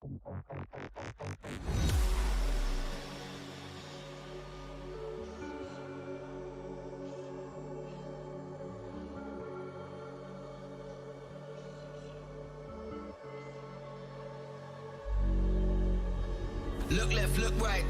Look left, look right,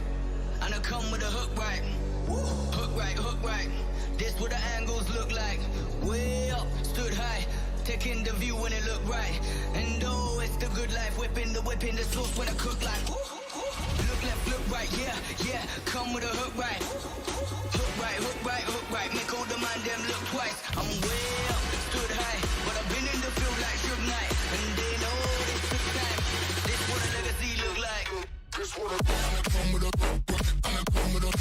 and I come with a hook right. Hook right, hook right. This what the angles look like. Way up, stood high, taking the view when it look right. And oh, it's the good life, whipping the sauce when I cook like. Look left, look right, yeah, yeah. Come with a hook right. Hook right, hook right, hook right. Make all the man them look twice. I'm way up, stood high, but I've been in the field like Suge Knight. And they know this took time. This what a legacy look like. This what a come with a come with a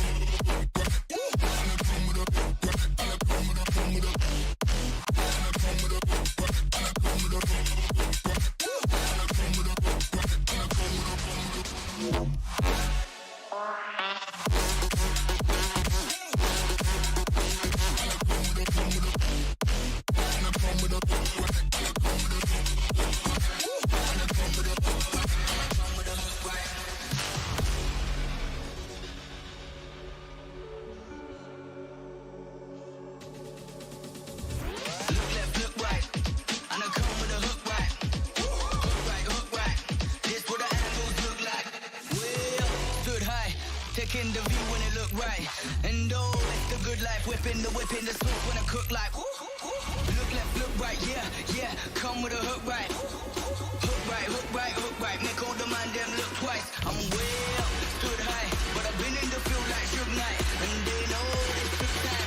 taking the view when it look right. And oh, it's the good life, whipping the sauce when I cook like. Look left, look right, yeah, yeah. Come with a hook right. Hook right, hook right, hook right. Make all the man them look twice. I'm way up, stood high, but I've been in the field like Suge Knight. And they know this took time.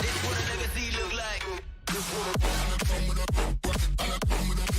This what a legacy look like. This what a come with a come with a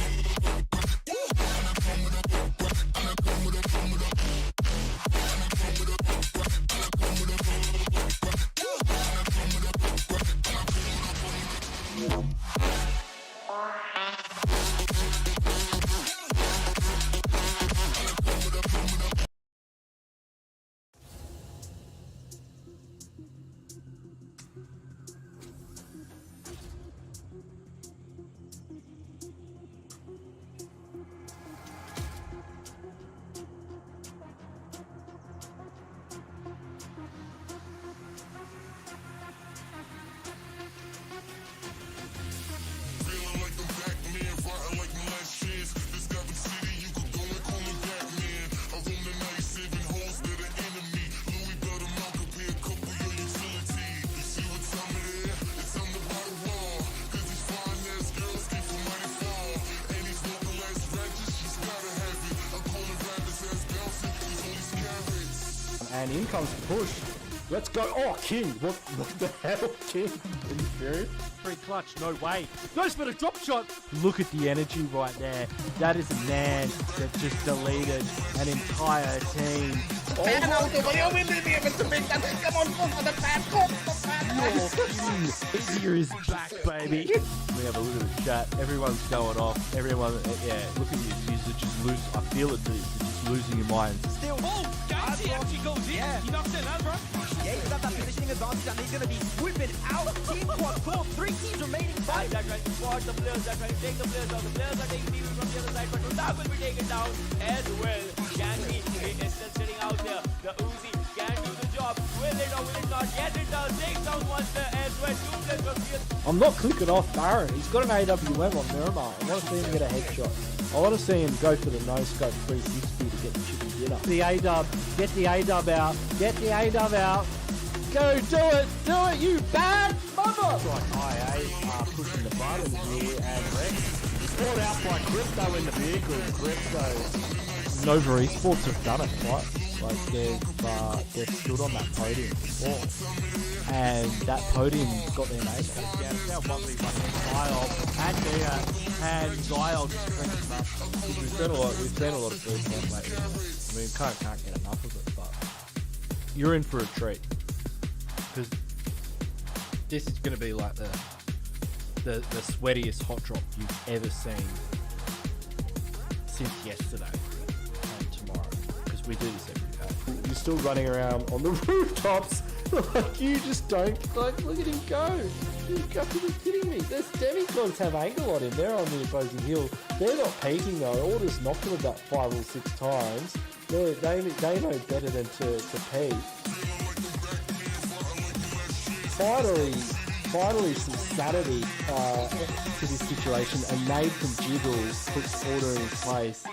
And in comes Push. Let's go. Oh, King. What the hell, King? Are you serious? Free clutch, no way. Goes for the drop shot. Look at the energy right there. That is a man that just deleted an entire team. Here is back, baby. We have a look at the chat. Everyone's going off. Everyone, yeah, look at you. You're just losing. I feel it, dude. You're just losing your minds. Still, he actually goes in. Yeah. He knocks it out, bro. Yeah, he's got that positioning advantage and he's going to be whipping out. Team quad 12, 3 teams remaining. 5. That's right. Squad the players. That's right. Take the players out. The players are taking TV from the other side, but that will be taken down as well. Gangi is still sitting out there. The Uzi can do the job. Will it or will it not? Yes, it does. Takes down one there as well. 2 players from the other. I'm not clicking off Baron. He's got an AWM on Miramar. I want to see him get a headshot. I want to see him go for the no-scope 360 to get the chicken dinner. The A-dub. Get the A-dub out. Get the A-dub out. Go, do it. Do it, you bad mother. Like IA pushing the button here and Rex. Caught out by Crypto in the vehicle. Crypto. Nova Esports have done it twice. Like they've stood on that podium before. And that podium got their name. Yeah, now Buckley running Guile and Guile just cranking it up. We've seen a lot of first time lately. I mean, can't get enough of it, but you're in for a treat. Because this is going to be like the sweatiest hot drop you've ever seen since yesterday and tomorrow. Because we do this every day. You're still running around on the rooftops like you just don't, like, look at him go. You got to be kidding me. Those demigods have angle on him. They're on the opposing hill. They're not peaking though. Order's knocked them about 5 or 6 times. They know better than to peak. Finally some sanity to this situation, and Nade from Jiggles puts order in place.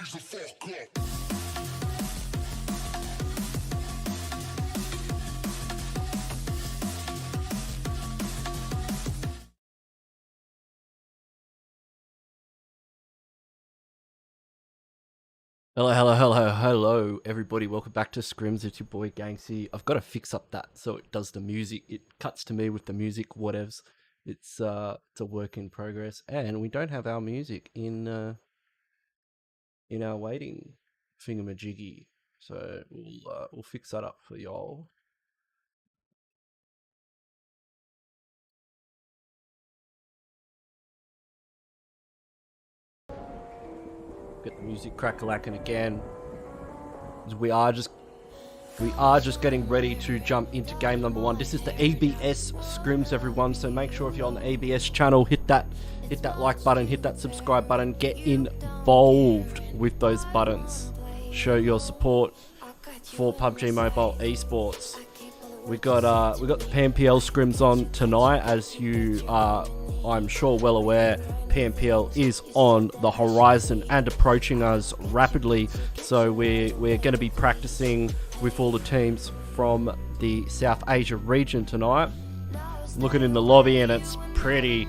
Hello, everybody. Welcome back to Scrims. It's your boy Gangsty. I've got to fix up that so it does the music. It cuts to me with the music, whatevs. It's a work in progress, and we don't have our music in our waiting thingamajiggy. So we'll fix that up for y'all. Get the music crack-a-lacking again. We are just getting ready to jump into game number 1. This is the EBS Scrims, everyone. So make sure if you're on the EBS channel, hit that like button, hit that subscribe button, get involved with those buttons. Show your support for PUBG Mobile Esports. We got the PMPL Scrims on tonight, as you are, I'm sure, well aware. PMPL is on the horizon and approaching us rapidly, so we're going to be practicing with all the teams from the South Asia region tonight. Looking in the lobby, and it's pretty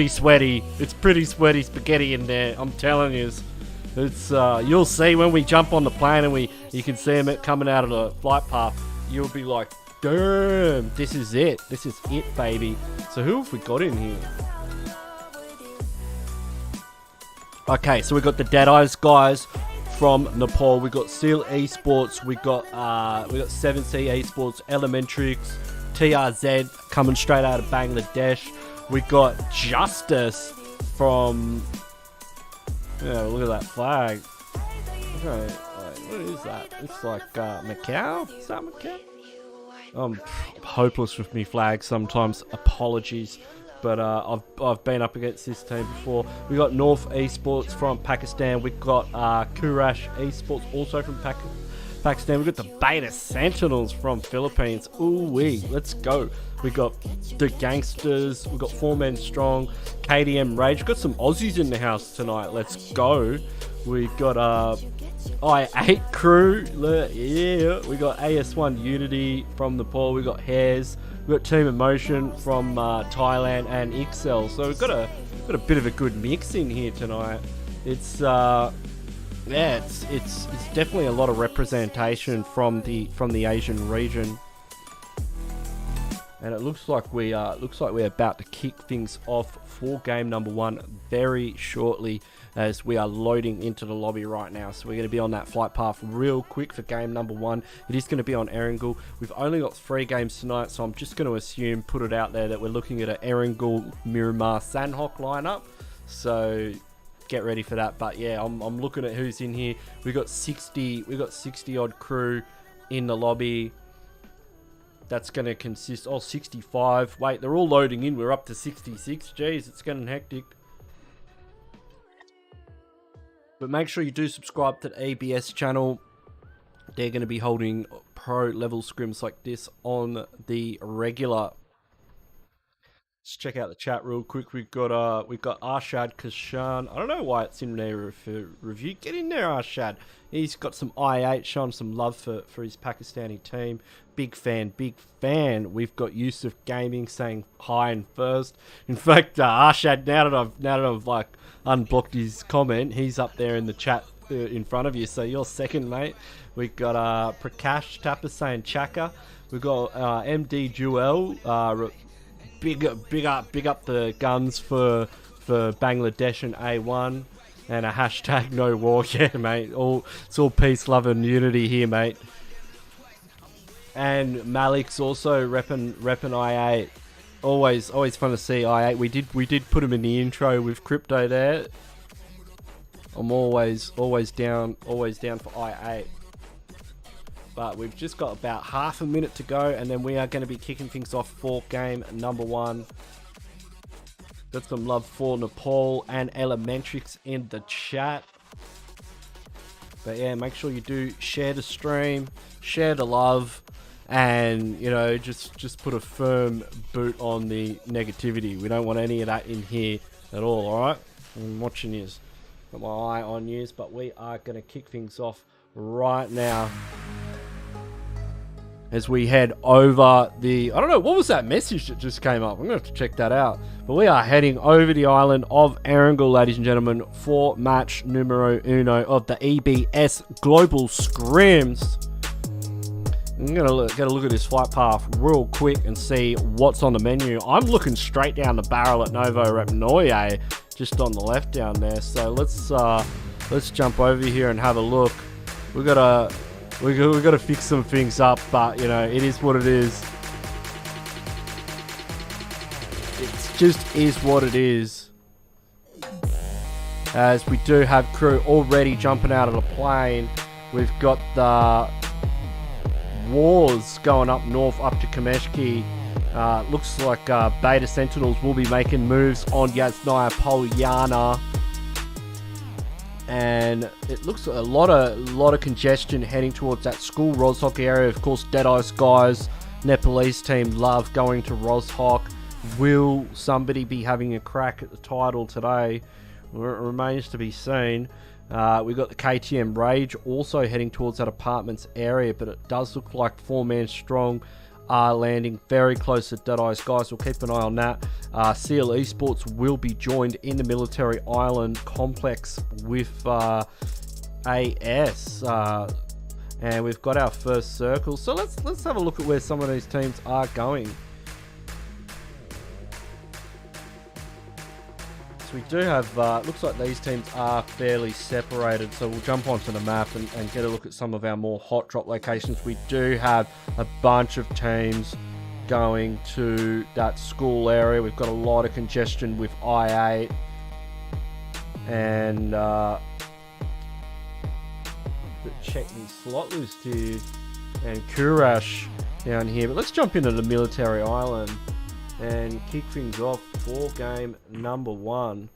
sweaty. It's pretty sweaty spaghetti in there. I'm telling you, it's you'll see when we jump on the plane and you can see them coming out of the flight path. You'll be like, damn, this is it, baby. So who have we got in here? Okay, so we got the DEADEYES guys from Nepal. We got Seal Esports. We got 7C Esports, ELEMENTRIX, TRZ coming straight out of Bangladesh. We got Justice from. Yeah, look at that flag. Okay, what is that? It's like Macau. Is that Macau? I'm hopeless with me flags sometimes. Apologies. But I've been up against this team before. We got North Esports from Pakistan. We got Kurash Esports also from Pakistan. We got the Beta Sentinels from Philippines. Ooh wee, let's go. We got the Gangsters. We got 4 men strong. KDM Rage. We got some Aussies in the house tonight. Let's go. We got I8 crew. Yeah. We got AS1 Unity from Nepal. We got HEIRS. We've got Team Emotion from Thailand and Excel, so we've got a bit of a good mix in here tonight. It's it's definitely a lot of representation from the Asian region, and it looks like we're about to kick things off for game number 1 very shortly, as we are loading into the lobby right now. So we're going to be on that flight path real quick for game number 1. It is going to be on Erangel. We've only got 3 games tonight, so I'm just going to assume, put it out there, that we're looking at an Erangel, Miramar, Sandhawk lineup. So get ready for that. But yeah, I'm looking at who's in here. We got 60 odd crew in the lobby. That's going to consist, 65. Wait, they're all loading in. We're up to 66. Jeez, it's getting hectic. But make sure you do subscribe to the ABS channel. They're going to be holding pro level scrims like this on the regular. Let's check out the chat real quick. We've got Arshad Kashan. I don't know why it's in there for review. Get in there, Arshad. He's got some I8, showing some love for his Pakistani team. Big fan. We've got Yusuf Gaming saying hi and first. In fact, Arshad, now that I've like unblocked his comment, he's up there in the chat in front of you. So you're second, mate. We've got Prakash Tapper saying Chaka. We've got MD Jewel. Big up the guns for Bangladesh and A1, and a hashtag no war. Yeah, mate. It's all peace, love, and unity here, mate. And Malik's also repping I8. Always fun to see I8. We did put him in the intro with Crypto there. I'm always down for I8. But we've just got about half a minute to go, and then we are going to be kicking things off for game number 1. Got some love for Nepal and ELEMENTRIX in the chat. But yeah, make sure you do share the stream, share the love, and you know, just put a firm boot on the negativity. We don't want any of that in here at all. All right, I'm watching yous, got my eye on yous, but we are going to kick things off right now as we head over the, I don't know, what was that message that just came up? I'm going to have to check that out. But we are heading over the island of Erangel, ladies and gentlemen, for match numero uno of the EBS Global Scrims. I'm going to get a look at this flight path real quick and see what's on the menu. I'm looking straight down the barrel at Novo Repnoye, just on the left down there. So let's jump over here and have a look. We got to fix some things up, but you know, it is what it is. It just is what it is. As we do have crew already jumping out of the plane. We've got the Wars going up north up to Kameshki. Looks like Beta Sentinels will be making moves on Yasnaya Polyana. And it looks a lot of congestion heading towards that school Roshok area. Of course, Deadeye's guys, Nepalese team, love going to Roshok. Will somebody be having a crack at the title today? Well, it remains to be seen. We've got the KTM Rage also heading towards that apartments area, but it does look like 4-man strong are landing very close to Deadeye's guys. We'll keep an eye on that. Seal Esports will be joined in the military island complex with AS, and we've got our first circle. So let's have a look at where some of these teams are going. So we do have, looks like these teams are fairly separated, so we'll jump onto the map and get a look at some of our more hot drop locations. We do have a bunch of teams going to that school area. We've got a lot of congestion with I-8 and check the slot list here, and Kurash down here. But let's jump into the military island and kick things off for game number 1.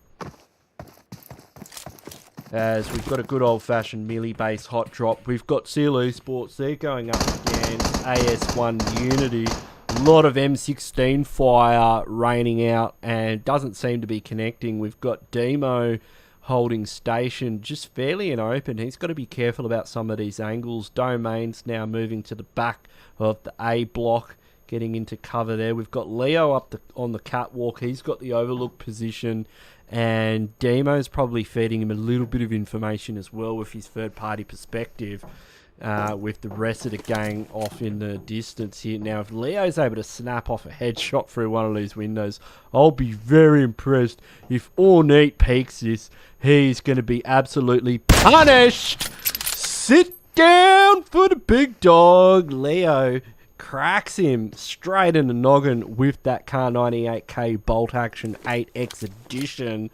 As we've got a good old-fashioned melee-based hot drop. We've got Seal Esports, they're going up against AS1 Unity. A lot of M16 fire raining out and doesn't seem to be connecting. We've got Demo holding station just fairly in open. He's got to be careful about some of these angles. Domain's now moving to the back of the A block, getting into cover there. We've got Leo up on the catwalk. He's got the overlook position, and Demo's probably feeding him a little bit of information as well with his third-party perspective, with the rest of the gang off in the distance here. Now, if Leo's able to snap off a headshot through one of these windows, I'll be very impressed. If Ornate peeks this, he's going to be absolutely punished. Sit down for the big dog. Leo cracks him straight in the noggin with that Kar 98K bolt action 8X edition,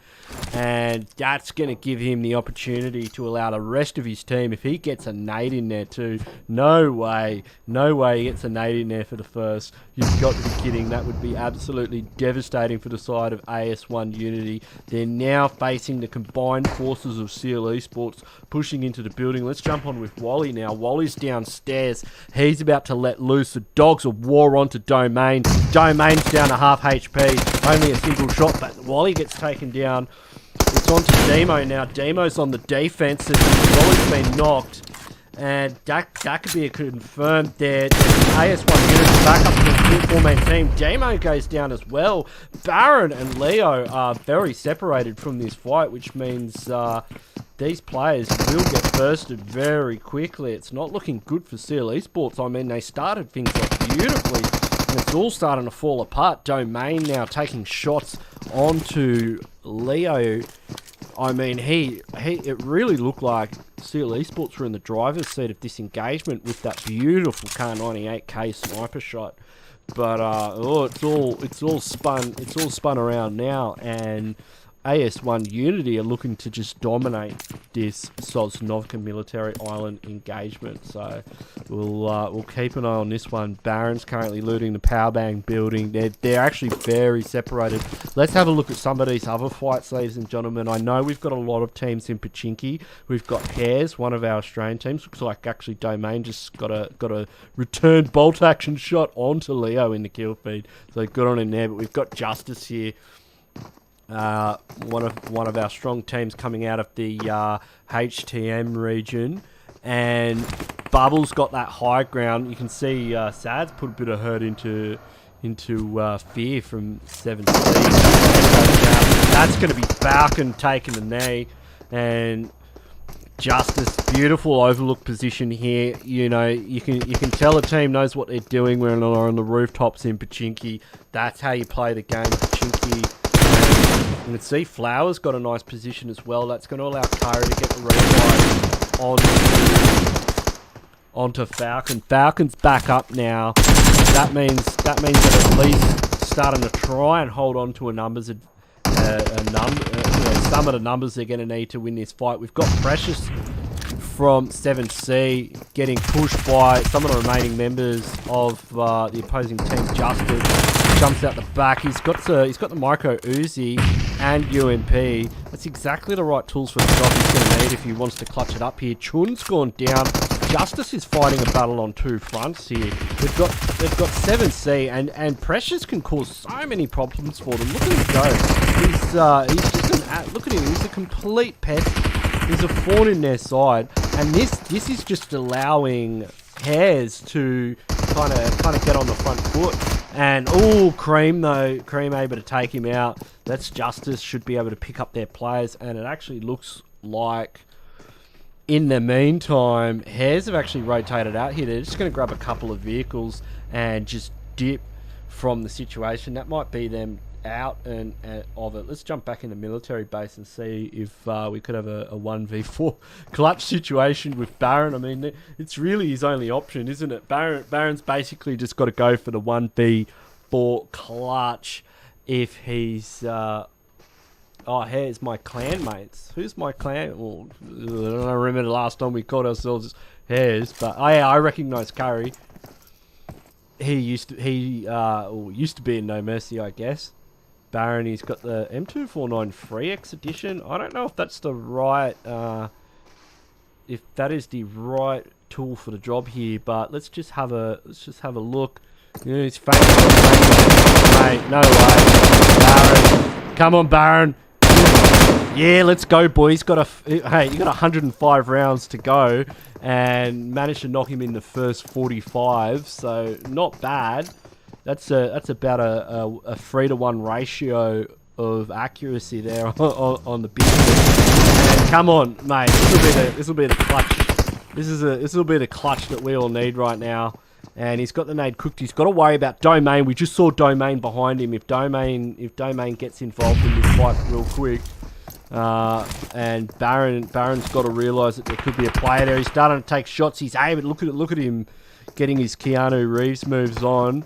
and that's going to give him the opportunity to allow the rest of his team, if he gets a nade in there too, no way he gets a nade in there for the first. You've got to be kidding. That would be absolutely devastating for the side of AS1 Unity. They're now facing the combined forces of Seal Esports pushing into the building. Let's jump on with Wally now. Wally's downstairs. He's about to let loose the dogs of war onto Domain. Domain's down to half HP. Only a single shot, but Wally gets taken down. It's on to Demo now. Demo's on the defensive. Wally's been knocked. And that could be a confirmed there. AS1 units back up to the 4-man team. Demo goes down as well. Baron and Leo are very separated from this fight, which means these players will get bursted very quickly. It's not looking good for Seal Esports. I mean, they started things off beautifully, and it's all starting to fall apart. Domain now taking shots onto Leo. I mean, it really looked like Seal Esports were in the driver's seat of this engagement with that beautiful Kar 98K sniper shot. But it's all spun around now, and AS1 Unity are looking to just dominate this Sosnovka military island engagement. So we'll keep an eye on this one. Baron's currently looting the power bank building. They're actually very separated. Let's have a look at some of these other fights, ladies and gentlemen. I know we've got a lot of teams in Pachinki. We've got HEIRS, one of our Australian teams. Looks like actually Domain just got a return bolt action shot onto Leo in the kill feed. So good on him there. But we've got Justice here. One of our strong teams coming out of the HTM region, and Bubble's got that high ground. You can see Sad's put a bit of hurt into Fear from 7C. That's going to be Falcon taking the knee, and Justice, beautiful overlook position here. You know, you can tell a team knows what they're doing when they're on the rooftops in Pachinki. That's how you play the game, Pachinki. You can see Flower's got a nice position as well. That's going to allow Kyra to get the revive onto Falcon. Falcon's back up now. That means they're at least starting to try and hold on to some of the numbers they're going to need to win this fight. We've got Precious from 7C getting pushed by some of the remaining members of the opposing team. Justice jumps out the back. He's got the micro Uzi and UMP. That's exactly the right tools for the job he's going to need if he wants to clutch it up here. Chun's gone down. Justice is fighting a battle on two fronts here. They've got 7C and Precious can cause so many problems for them. Look at him go. He's just look at him. He's a complete pest. He's a thorn in their side, and this is just allowing HEIRS to kind of get on the front foot. And Cream able to take him out. That's Justice should be able to pick up their players, and it actually looks like in the meantime HEIRS have actually rotated out here. They're just going to grab a couple of vehicles and just dip from the situation. That might be them out and of it. Let's jump back in the military base and see if we could have a 1v4 clutch situation with Baron. I mean, it's really his only option, isn't it? Baron's basically just got to go for the 1v4 clutch if he's here's my clan mates. Who's my clan? Well, I don't remember the last time we called ourselves HEIRS, but I recognise Curry. He used to be in No Mercy, I guess. Baron, he's got the M249 3X edition. I don't know if that's the right, if that is the right tool for the job here, but let's just have a look. You know, he's famous. Mate, no way. Baron, come on, Baron. Yeah, let's go, boys. You got 105 rounds to go, and managed to knock him in the first 45. So not bad. That's about a 3-to-1 ratio of accuracy there on the big one. And come on, mate. This will be the clutch. This will be the clutch that we all need right now. And he's got the nade cooked. He's got to worry about Domain. We just saw Domain behind him. If Domain gets involved in this fight real quick, and Baron's got to realise that there could be a player there. He's starting to take shots. He's able. Look at him getting his Keanu Reeves moves on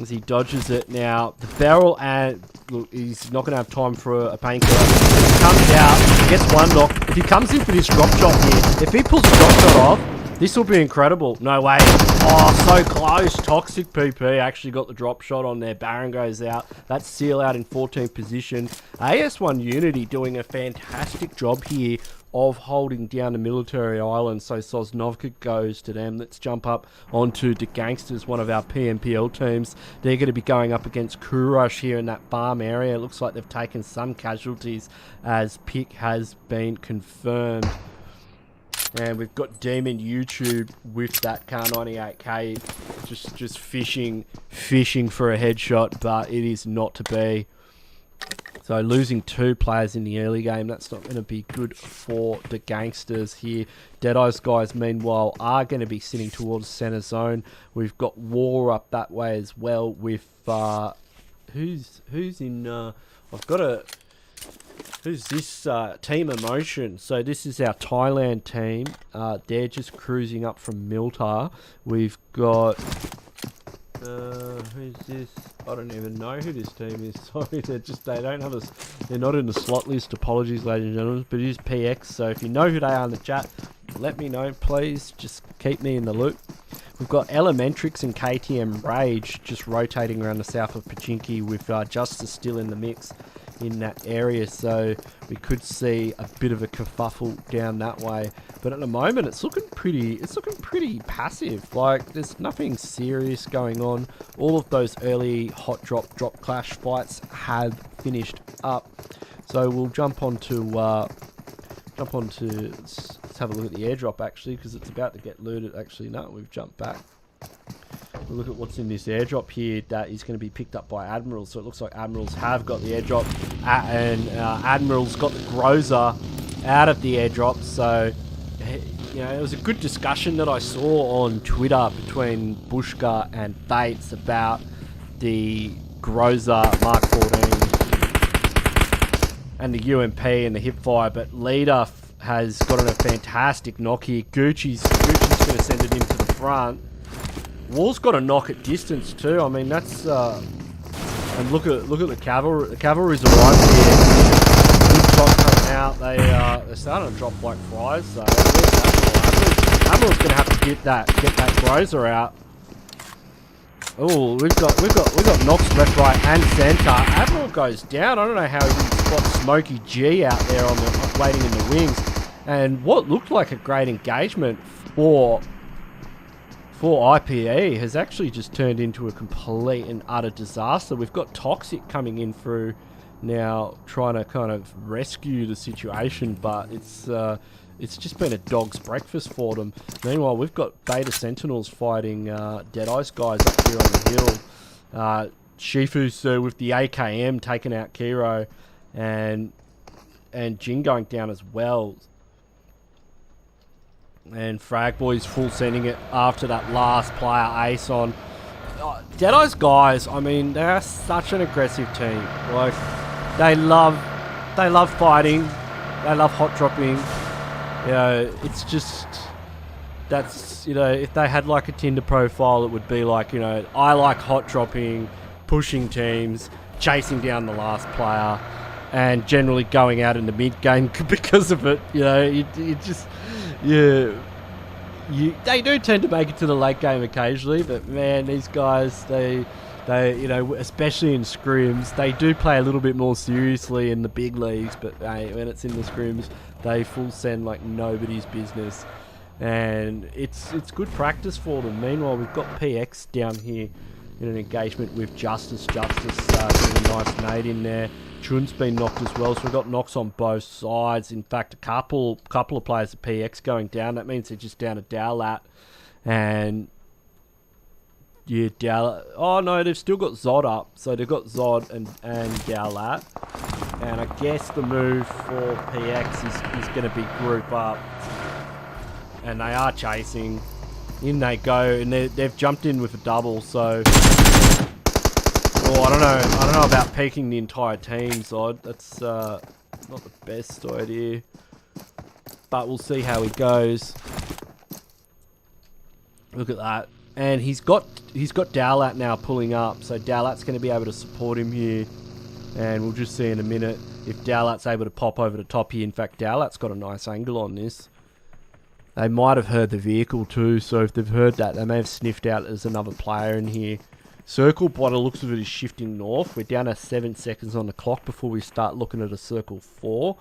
as he dodges it. Now the barrel, and look, he's not going to have time for a painkiller. He comes out, he gets one knock. If he comes in for this drop shot here, if he pulls a drop shot off, this will be incredible. No way. Oh, so close. Toxic PP actually got the drop shot on there. Baron goes out. That's Seal out in 14th position. AS1 Unity doing a fantastic job here of holding down the military island. So Sosnovka goes to them. Let's jump up onto the GANGSTERS, one of our PMPL teams. They're going to be going up against Kurush here in that farm area. It looks like they've taken some casualties as pick has been confirmed. And we've got Demon YouTube with that Car 98K just fishing for a headshot, but it is not to be. So losing 2 players in the early game, that's not going to be good for the GANGSTERS here. DEADEYES guys, meanwhile, are going to be sitting towards center zone. We've got War up that way as well with who's in? Who's this Team Emotion? So this is our Thailand team. They're just cruising up from Miltar. We've got Who's this? I don't even know who this team is. Sorry, they don't have us. They're not in the slot list. Apologies, ladies and gentlemen. But it is PX. So if you know who they are in the chat, let me know, please. Just keep me in the loop. We've got ELEMENTRIX and KTM Rage just rotating around the south of Pachinki with Justice still in the mix in that area, so we could see a bit of a kerfuffle down that way. But at the moment, it's looking pretty passive. Like, there's nothing serious going on. All of those early hot drop clash fights have finished up. So we'll jump onto let's have a look at the airdrop actually, because it's about to get looted. Actually, no, we've jumped back. We'll look at what's in this airdrop here that is going to be picked up by Admirals. So it looks like Admirals have got the airdrop, and Admirals got the Groza out of the airdrop. So, you know, it was a good discussion that I saw on Twitter between Bushka and Bates about the Groza Mark 14 and the UMP and the hipfire. But Leader has gotten a fantastic knock here. Gucci's going to send it into the front. Wall's got a knock at distance too. I mean, that's and look at the cavalry. The cavalry's arrived here. Good shot coming out. They're starting to drop like flies. So Admiral's going to have to get that Groza out. Oh, we've got knocks left, right, and centre. Admiral goes down. I don't know how he didn't spot Smokey G out there on the waiting in the wings, and what looked like a great engagement for IPE has actually just turned into a complete and utter disaster. We've got Toxic coming in through now, trying to kind of rescue the situation, but it's just been a dog's breakfast for them. Meanwhile, we've got Beta Sentinels fighting Deadeye's guys up here on the hill. Shifu's with the AKM taking out Kiro, and Jin going down as well. And Frag Boy's full sending it after that last player ace on. Deadeye's guys, I mean, they're such an aggressive team. Like, they love fighting, they love hot dropping. You know, it's just, that's, you know, if they had like a Tinder profile, it would be like, you know, I like hot dropping, pushing teams, chasing down the last player, and generally going out in the mid game because of it. You know, you just. Yeah, they do tend to make it to the late game occasionally, but man, these guys, they you know, especially in scrims, they do play a little bit more seriously in the big leagues, but hey, when it's in the scrims, they full send like nobody's business, and it's good practice for them. Meanwhile, we've got PX down here in an engagement with Justice. Justice doing a nice nade in there. Chun's been knocked as well, so we've got knocks on both sides. In fact, a couple of players at PX going down. That means they're just down to Dowlat. And yeah, Dowlat. Oh no, they've still got Zod up. So they've got Zod and Dowlat. And I guess the move for PX is going to be group up. And they are chasing. In they go, and they've jumped in with a double, so. Oh, I don't know about peeking the entire team, Zod. That's not the best idea. But we'll see how he goes. Look at that. And he's got Dowlat now pulling up, so Dowlat's going to be able to support him here. And we'll just see in a minute if Dowlat's able to pop over the top here. In fact, Dowlat's got a nice angle on this. They might have heard the vehicle too, so if they've heard that, they may have sniffed out there's another player in here. Circle, by the looks of it, is shifting north. We're down to 7 seconds on the clock before we start looking at a circle 4.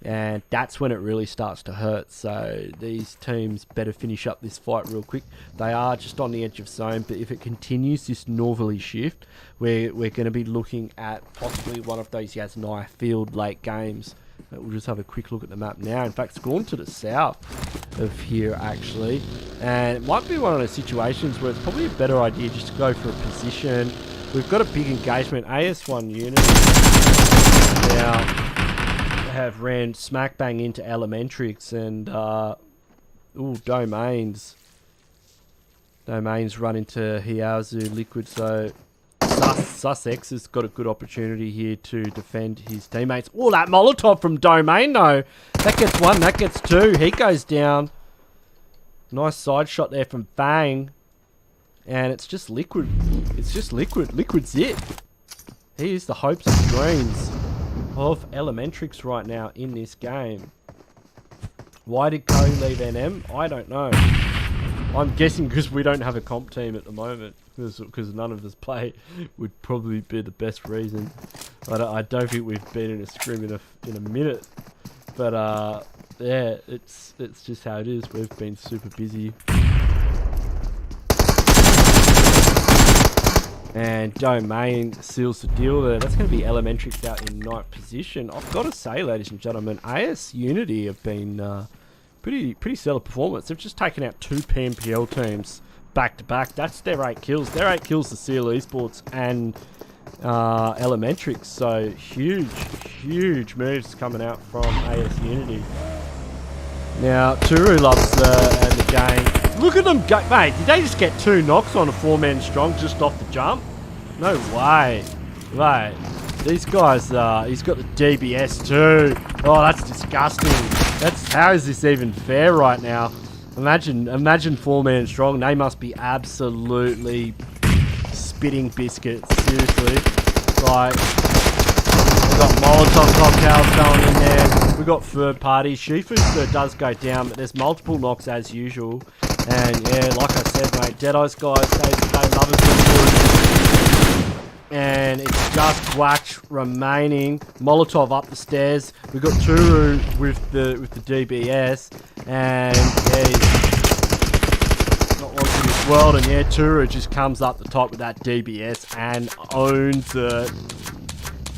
And that's when it really starts to hurt. So these teams better finish up this fight real quick. They are just on the edge of zone, but if it continues this northerly shift, we're going to be looking at possibly one of those Yasnaya field late games. We'll just have a quick look at the map now. In fact, it's gone to the south of here, actually. And it might be one of those situations where it's probably a better idea just to go for a position. We've got a big engagement. AS1 unit now have ran smack bang into Elementrix, and Domains run into HEIRS Liquid, so Sussex has got a good opportunity here to defend his teammates. Oh, that Molotov from Domain, though. That gets one, that gets two. He goes down. Nice side shot there from Fang. and it's just liquid. It's just liquid zip. He is the hopes and dreams of ELEMENTRIX right now in this game. Why did Cody leave NM? I don't know. I'm guessing because we don't have a comp team at the moment. Because none of us play would probably be the best reason. I don't think we've been in a scrim in a minute. But yeah, it's just how it is. We've been super busy. And Domain seals the deal there. That's going to be ELEMENTRIX out in 9th position. I've got to say, ladies and gentlemen, AS Unity have been pretty stellar performance. They've just taken out 2 PMPL teams back to back. That's their 8 kills. Their 8 kills to seal ESPORTS and ELEMENTRIX. So huge moves coming out from AS Unity. Now Turu loves the game. Look at them go, mate. Did they just get 2 knocks on a 4-man strong just off the jump? No way. Mate, these guys, he's got the DBS too. Oh, that's disgusting. How is this even fair right now? Imagine 4-man strong. They must be absolutely spitting biscuits. Seriously. Like, we've got Molotov cocktails going in there. We've got third party. Shifu does go down, but there's multiple knocks as usual. And yeah, like I said, mate, Deadeye's guys, they love it. And it's just Watch remaining. Molotov up the stairs. We've got Turu with the DBS. And yeah, he's not long in this world. And yeah, Turu just comes up the top with that DBS and owns it.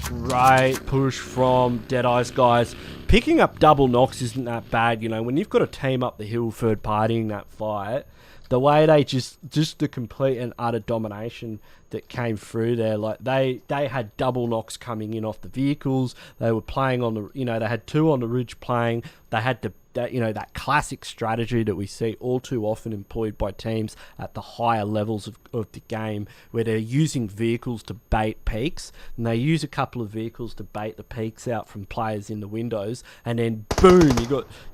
Great push from Deadeye's guys. Picking up double knocks isn't that bad, you know. When you've got a team up the hill third partying that fight, the way they just the complete and utter domination that came through there, like they had double knocks coming in off the vehicles. They were playing on the, you know, they had 2 on the ridge playing. They had that classic strategy that we see all too often employed by teams at the higher levels of the game, where they're using vehicles to bait peaks, and they use a couple of vehicles to bait the peaks out from players in the windows, and then boom,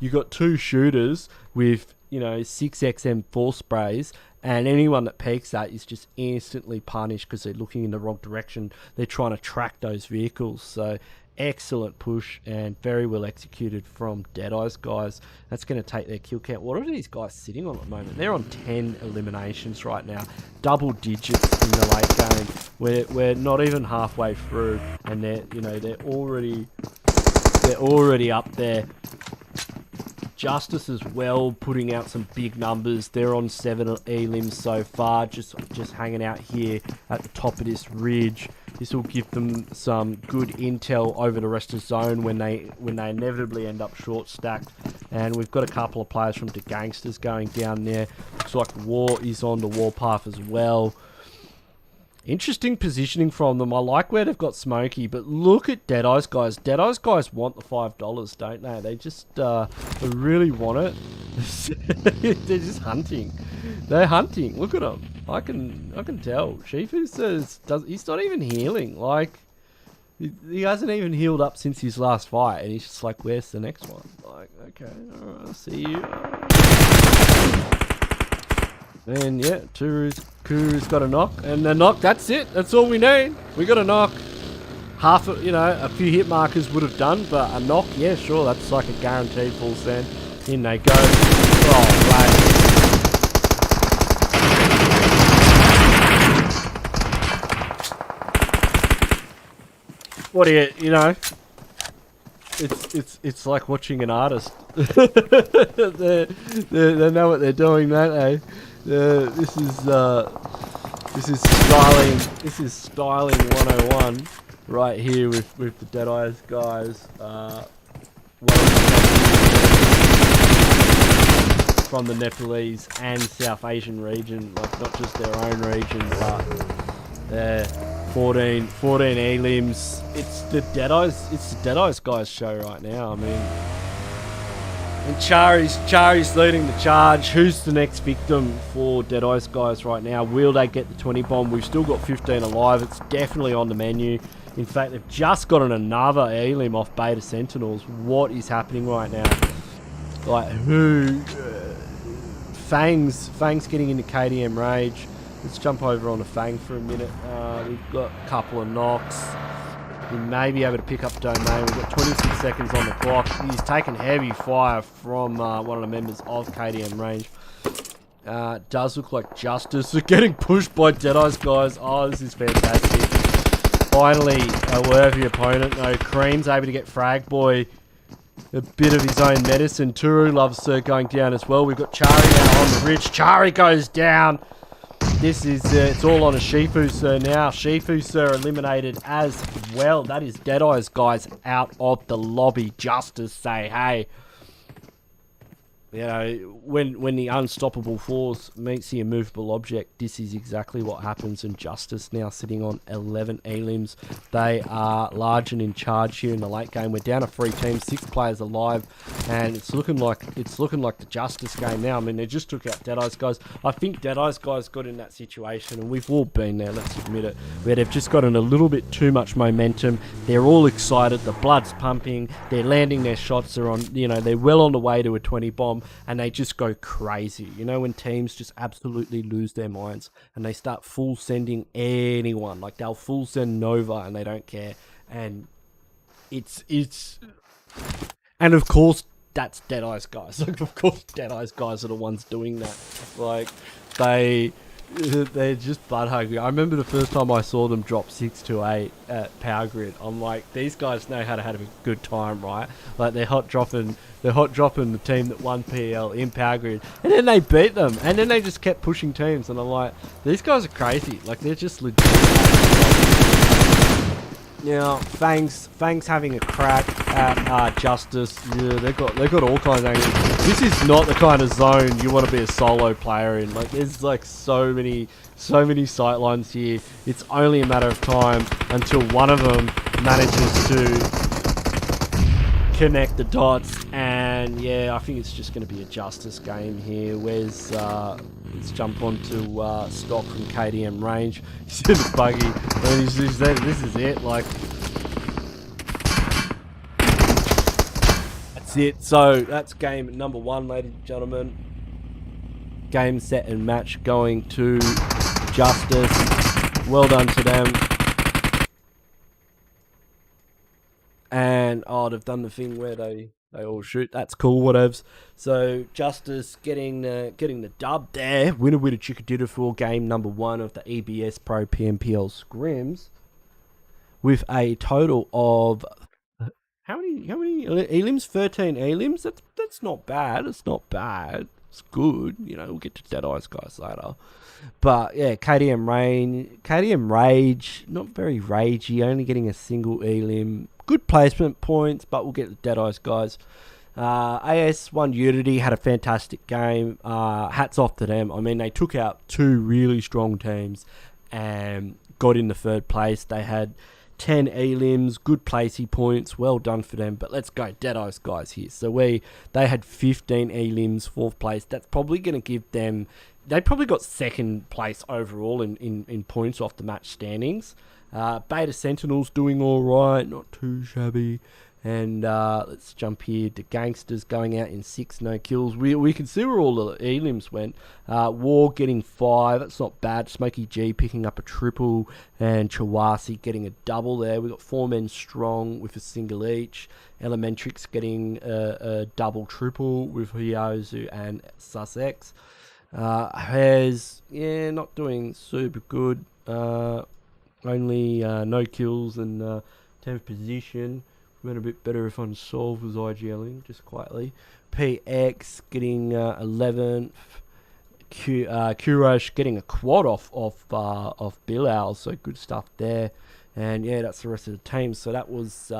you got 2 shooters with, you know, 6XM 4 sprays, and anyone that peeks that is just instantly punished because they're looking in the wrong direction. They're trying to track those vehicles. So excellent push and very well executed from Deadeye's guys. That's going to take their kill count. What are these guys sitting on at the moment? They're on 10 eliminations right now, double digits in the late game. We're not even halfway through, and they're already up there. Justice as well, putting out some big numbers. They're on 7 elims so far, just hanging out here at the top of this ridge. This will give them some good intel over the rest of the zone when they inevitably end up short stacked. And we've got a couple of players from the GANGSTERS going down there. Looks like War is on the warpath as well. Interesting positioning from them. I like where they've got Smokey, but look at Deadeye's guys. Deadeye's guys want the $5, don't they? They just they really want it. They're just hunting. They're hunting. Look at them. I can tell. Shifu says he's not even healing. Like, he hasn't even healed up since his last fight, and he's just like, "Where's the next one?" Like, okay, all right, I'll see you. And yeah, Kuru's got a knock, and the knock, that's it. That's all we need. We got a knock. Half, a few hit markers would have done, but a knock, yeah, sure, that's like a guaranteed full send. In they go. Oh, right. What do you know? It's like watching an artist. they know what they're doing, don't they? This is styling 101 right here with the Deadeye's guys. From the Nepalese and South Asian region, like not just their own region, but they're 14 elims. It's the Deadeye's guys show right now. I mean, and Chari's leading the charge. Who's the next victim for Deadeye's guys right now? Will they get the 20 bomb? We've still got 15 alive. It's definitely on the menu. In fact, they've just gotten another elim off Beta Sentinels. What is happening right now? Like, who? Fang's getting into KDM Rage. Let's jump over on a Fang for a minute. We've got a couple of knocks. We may be able to pick up Domain. We've got 26 seconds on the clock. He's taken heavy fire from one of the members of KDM range. Does look like Justice. They're getting pushed by Deadeye's guys. Oh, this is fantastic. Finally, a worthy opponent though. Cream's able to get Frag Boy a bit of his own medicine. Turu loves going down as well. We've got Chari now on the ridge. Chari goes down. This is, it's all on a Shifu Sir now. Shifu Sir eliminated as well. That is Deadeye's guys out of the lobby just to say, hey, you know, when the unstoppable force meets the immovable object, this is exactly what happens. And Justice now sitting on 11 elims. They are large and in charge here in the late game. We're down to 3 teams, 6 players alive, and it's looking like the Justice game now. I mean, they just took out Deadeye's guys. I think Deadeye's guys got in that situation, and we've all been there. Let's admit it, where they've just gotten a little bit too much momentum. They're all excited. The blood's pumping. They're landing their shots. They're on. You know, they're well on the way to a 20 bomb. And they just go crazy. You know, when teams just absolutely lose their minds and they start full sending anyone. Like, they'll full send Nova and they don't care. And it's... And of course, that's Deadeye's guys. Like, of course, Deadeye's guys are the ones doing that. Like, they're just butt hungry. I remember the first time I saw them drop 6-8 at Power Grid. I'm like, these guys know how to have a good time, right? Like, they're hot dropping the team that won PL in Power Grid, and then they beat them, and then they just kept pushing teams, and I'm like, these guys are crazy. Like, they're just legit. Now, Fang's having a crack at Justice. Yeah, they've got all kinds of angles. This is not the kind of zone you want to be a solo player in. Like, there's like so many sight lines here. It's only a matter of time until one of them manages to connect the dots. And yeah, I think it's just going to be a Justice game here. Let's jump on to stock from KDM range. He's in the buggy. And this is it. Like, that's it. So that's game number 1, ladies and gentlemen. Game, set, and match going to Justice. Well done to them. And oh, they've done the thing where they all shoot. That's cool, whatevs. So Justice getting the dub there. Winner Chickadilla for game number 1 of the EBS Pro PMPL Scrims, with a total of how many elims? 13 elims. That's not bad. It's not bad. It's good. You know, we'll get to Deadeye's guys later. But yeah, KDM Rage, not very ragey. Only getting a single elim. Good placement points, but we'll get the Deadeye's guys. AS1 Unity had a fantastic game. Hats off to them. I mean, they took out 2 really strong teams and got in the 3rd place. They had 10 elims, good placey points. Well done for them. But let's go Deadeye's guys here. So they had 15 elims, 4th place. That's probably going to give them... They probably got 2nd place overall in points off the match standings. Beta Sentinel's doing alright, not too shabby. And let's jump here to Gangsters going out in 6, no kills. We can see where all the elims went. War getting 5, that's not bad. Smokey G picking up a triple, and Chawasi getting a double there. We got 4 men strong with a single each. Elementrix getting a double triple with Hyozu and Sussex. HEIRS, yeah, not doing super good. Only no kills and 10th position. Went a bit better if Unsolved was IGLing, just quietly. PX getting 11th. Kurosh getting a quad off Bilal, so good stuff there. And yeah, that's the rest of the team. So that was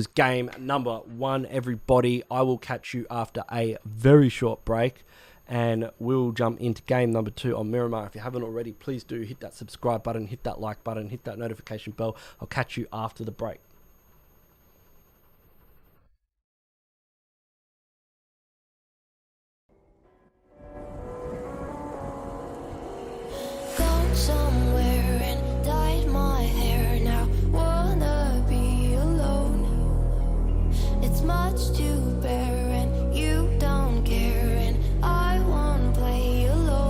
game number 1, everybody. I will catch you after a very short break, and we'll jump into game number 2 on Miramar. If you haven't already, please do hit that subscribe button, hit that like button, hit that notification bell. I'll catch you after the break. Gone somewhere and dyed my hair now. Wanna be alone. It's much to bear and you don't care, and I won't play alone.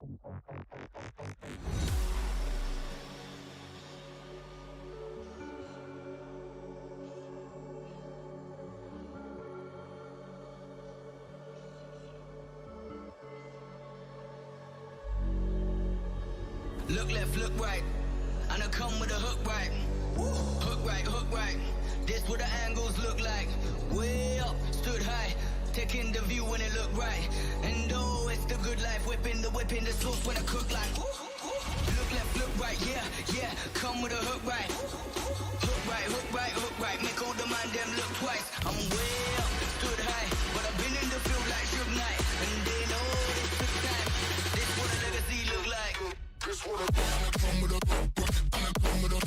Look left, look right, and I come with a hook right. Hook right, hook right. This what the angles look like. Way up, stood high, taking the view when it look right. And oh, it's the good life, whipping the sauce when I cook like. Look left, look right, yeah, yeah. Come with a hook right. Hook right, hook right, hook right. Make all the man them look twice. I'm way up, stood high, but I've been in the field like Suge Knight. And they know this took time. This what a legacy look like. This what a come with a come with a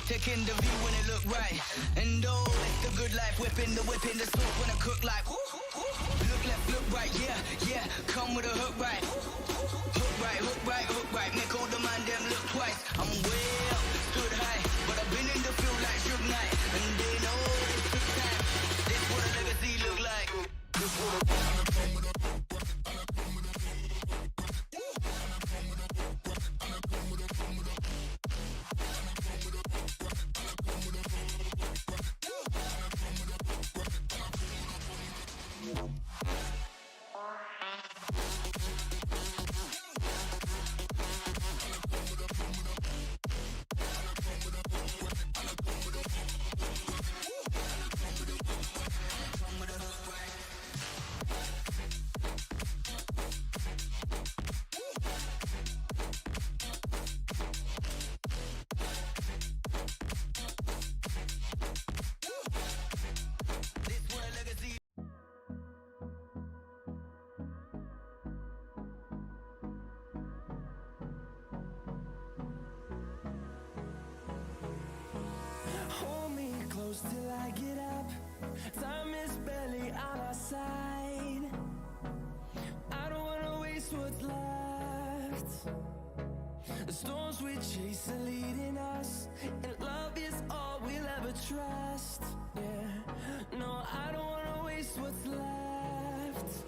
taking the view when it look right. And oh, it's the good life, whipping the sauce when I cook like. Look left, look right, yeah, yeah. Come with a hook right. Hook right, hook right, hook right. Make all the man them look twice. I'm way up, stood high, but I've been in the field like Suge Knight. And they know this took time. This what a legacy look like. This what a come with a Hold me close till I get up. Time is barely on our side. I don't wanna waste what's left. The storms we chase are leading us, and love is all we'll ever trust. Yeah, no, I don't wanna waste what's left.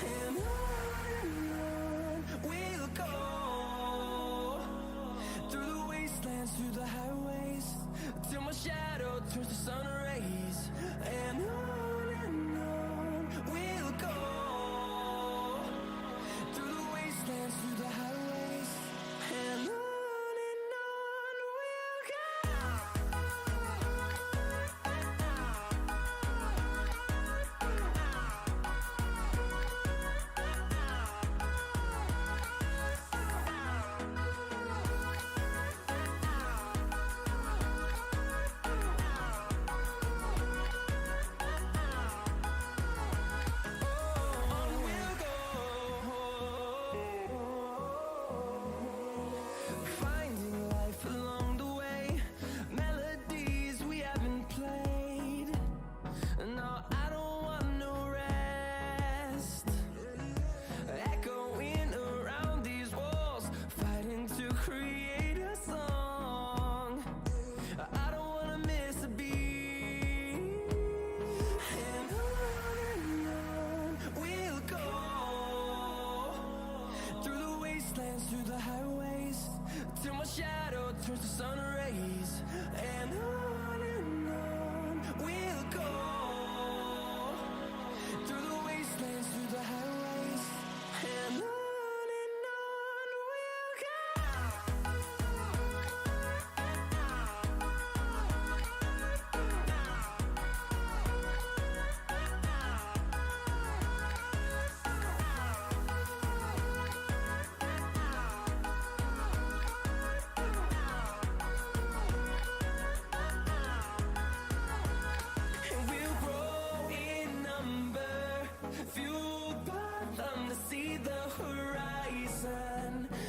And on we'll go, through the wastelands, through the highways, till my shadow turns to sun rays. And on we'll go, through the wastelands, through the highways. And on we'll go.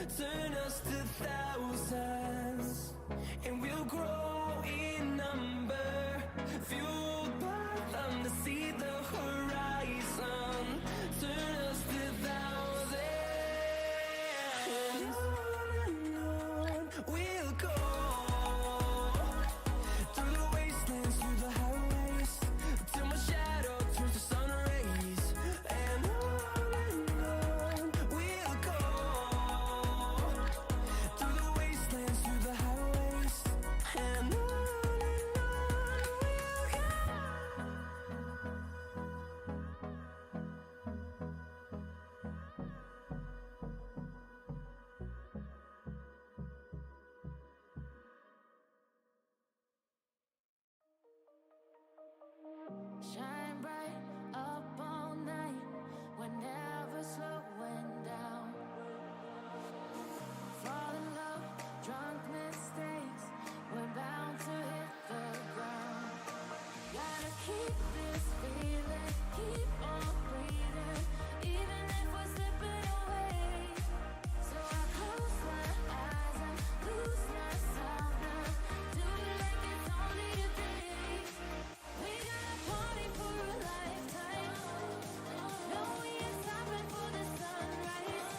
turn us to thousands, and we'll grow in number, fueled by them to see the horizon, turn us to thousands, and on we'll go, through the wastelands, through the highways, till my shadow turns to sun rays, and on we'll go, through the wastelands, through the highways, and on we'll go. Shine bright up all night, we're never slowing down. Fall in love, drunk mistakes, we're bound to hit the ground. Gotta keep this feeling, keep on breathing, even if we're slipping away. So I close my eyes and lose myself now, do it like it's only today. We got a party for a lifetime. No, we ain't stopping for the sunrise.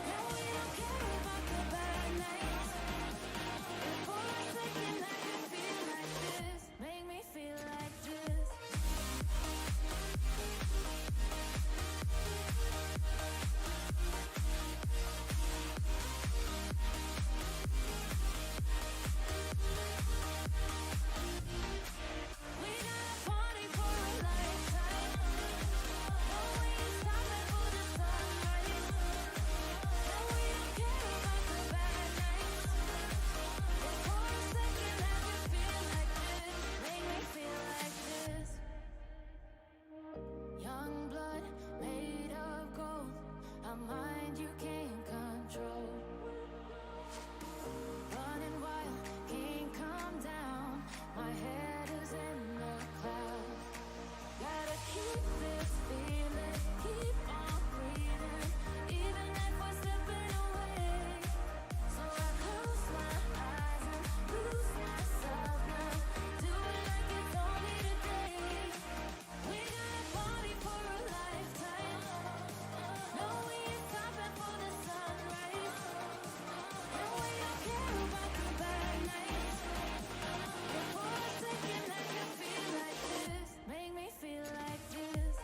No, we don't care about the bad nights. And for a second I can feel like this. Make me feel like this. We got a party for a lifetime. No, we ain't stopping for the sunrise. No, we don't care about the bad nights. And for a second I can feel like this. Make me feel like this. Young blood made of gold, a mind you can't control. Running wild, can't come down. My head is in the clouds. Gotta keep this feeling, keep on breathing, even if we're slipping away. So I close my eyes and lose myself now, do it like it's only today. We got a party for a lifetime. No, we ain't stopping for the sunrise. No, we don't care about the bad nights. And for a second I can feel like this. Make me feel like this.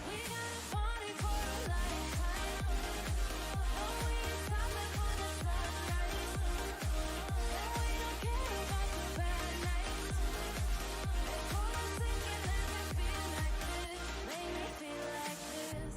We got a party for a lifetime. No, we ain't stopping for the sunrise. No, we don't care about the bad nights. And for a second I can feel like this. Make me feel like this.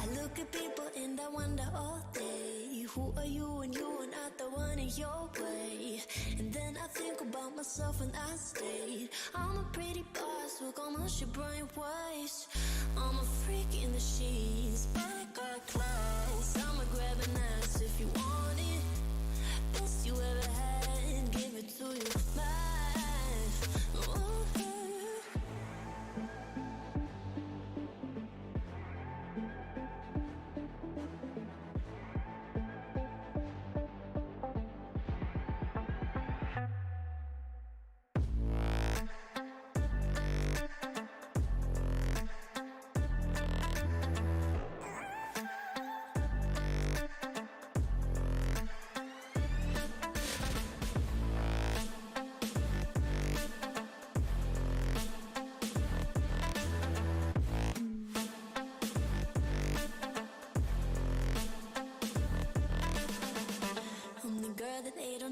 I look at people and I wonder all day, who are you and you are not the one in your way. And then I think about myself and I say, I'm a pretty boss, look on your brain waist. I'm a freak in the sheets, back our clothes. I'ma grab an ass if you want it. Best you ever had, give it to you. Oh,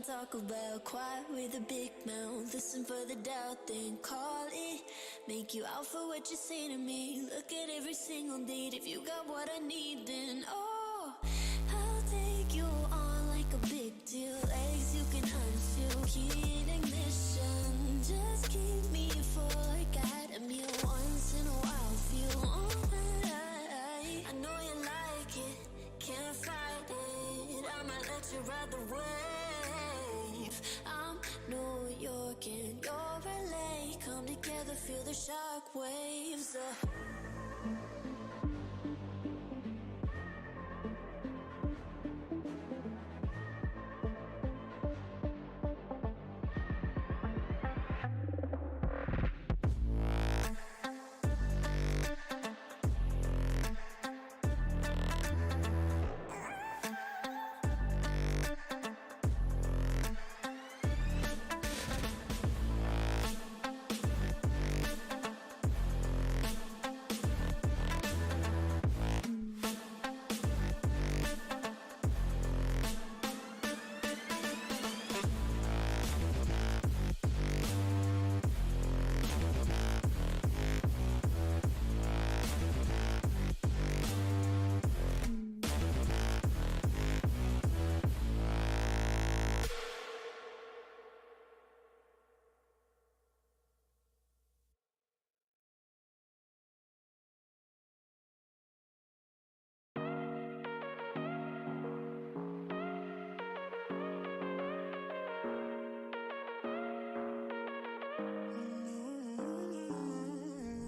talk about quiet with a big mouth. Listen for the doubt, then call it. Make you out for what you say to me. Look at every single date. If you got what I need, then oh, I'll take you on like a big deal. Legs you can unseal, key ignition. Just keep me full like I had a meal once in a while. Feel all that I know you like it. Can't fight it. I'ma let you ride the wave. I'm New York and you're LA. Come together, feel the shock waves.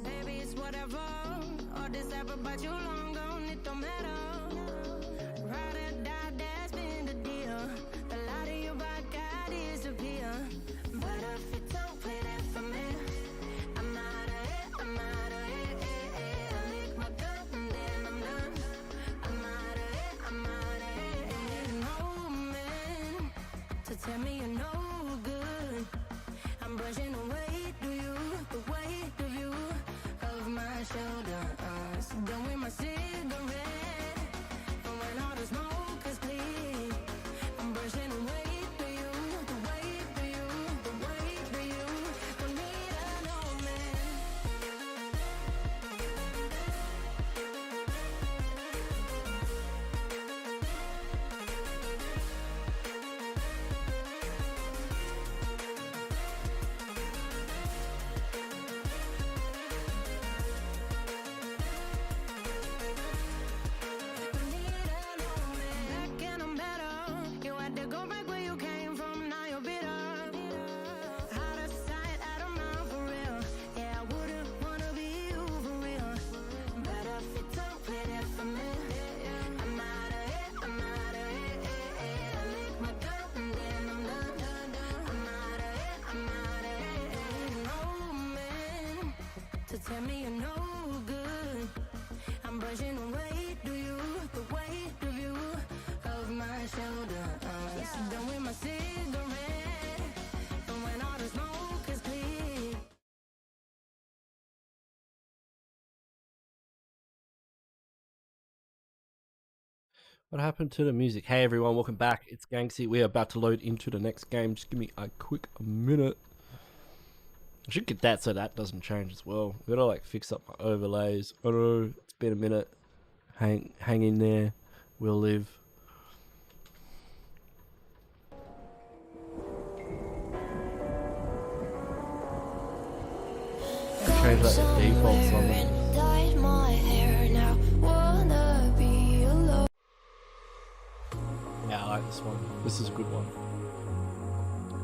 Baby, it's whatever. All this ever, but you long gone, it don't matter. Ride or die, that's been the deal. A lot of you bad guys disappear. But if you don't play that for me, I'm out of it, I'm out of it. I lick my gun and then I'm done. I'm out of it, I'm out of it. Ain't no man to tell me you're no good. I'm brushing away, do you, the weight of you, of my shoulders. Done with my cigarette, and when all the smoke is clear, I'm brushing away, do you, the weight of you, the weight of you. Don't need a no man. Back and I'm better. You had to go back where you came from, now you're bitter. Out of sight, out of mind for real. Yeah, I wouldn't wanna be you for real. But if you don't play that for me, I'm out of it, I'm out of it. I lick my gun and then I'm done. I'm out of it, I'm out of it. Ain't no man to tell me you're no good. I'm brushing away, do you, the weight of you, of my shoulders. Done with my cigarette, and when all the smoke is clear. What happened to the music? Hey everyone, welcome back. It's Gangsty. We are about to load into the next game. Just give me a quick minute. I should get that so that doesn't change as well. We gotta like fix up my overlays. I know it's been a minute. Hang in there. We'll live. Change that to default something. Dyed my hair now, wanna be alone. Yeah, I like this one. This is a good one.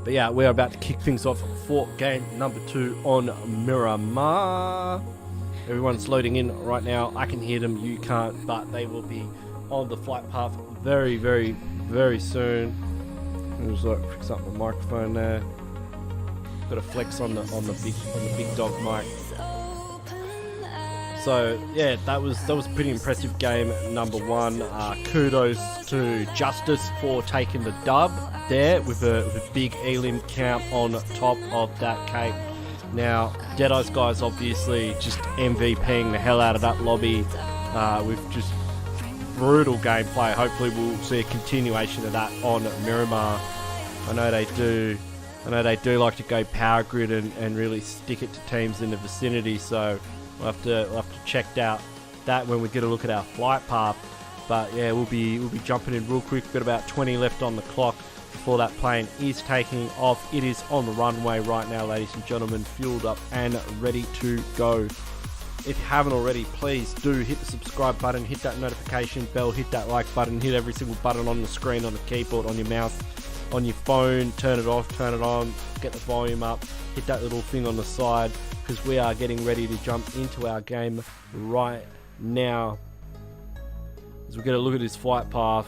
But yeah, we're about to kick things off for game number 2 on Miramar. Everyone's loading in right now. I can hear them, you can't, but they will be on the flight path very, very, very soon. I'll just like fix up my microphone there. Got to flex on the big dog mic. So yeah, that was a pretty impressive game number 1. Kudos to Justice for taking the dub there with a big elim count on top of that cake. Now Deadeye's guys obviously just MVPing the hell out of that lobby with just brutal gameplay. Hopefully we'll see a continuation of that on Miramar. I know they do. I know they do like to go power grid and really stick it to teams in the vicinity. So we'll have to check out that when we get a look at our flight path. But yeah, we'll be jumping in real quick. We've got about 20 left on the clock before that plane is taking off. It is on the runway right now, ladies and gentlemen, fueled up and ready to go. If you haven't already, please do hit the subscribe button, hit that notification bell, hit that like button, hit every single button on the screen, on the keyboard, on your mouse, on your phone. Turn it off, turn it on, get the volume up, hit that little thing on the side, because we are getting ready to jump into our game right now. As we get a look at this flight path,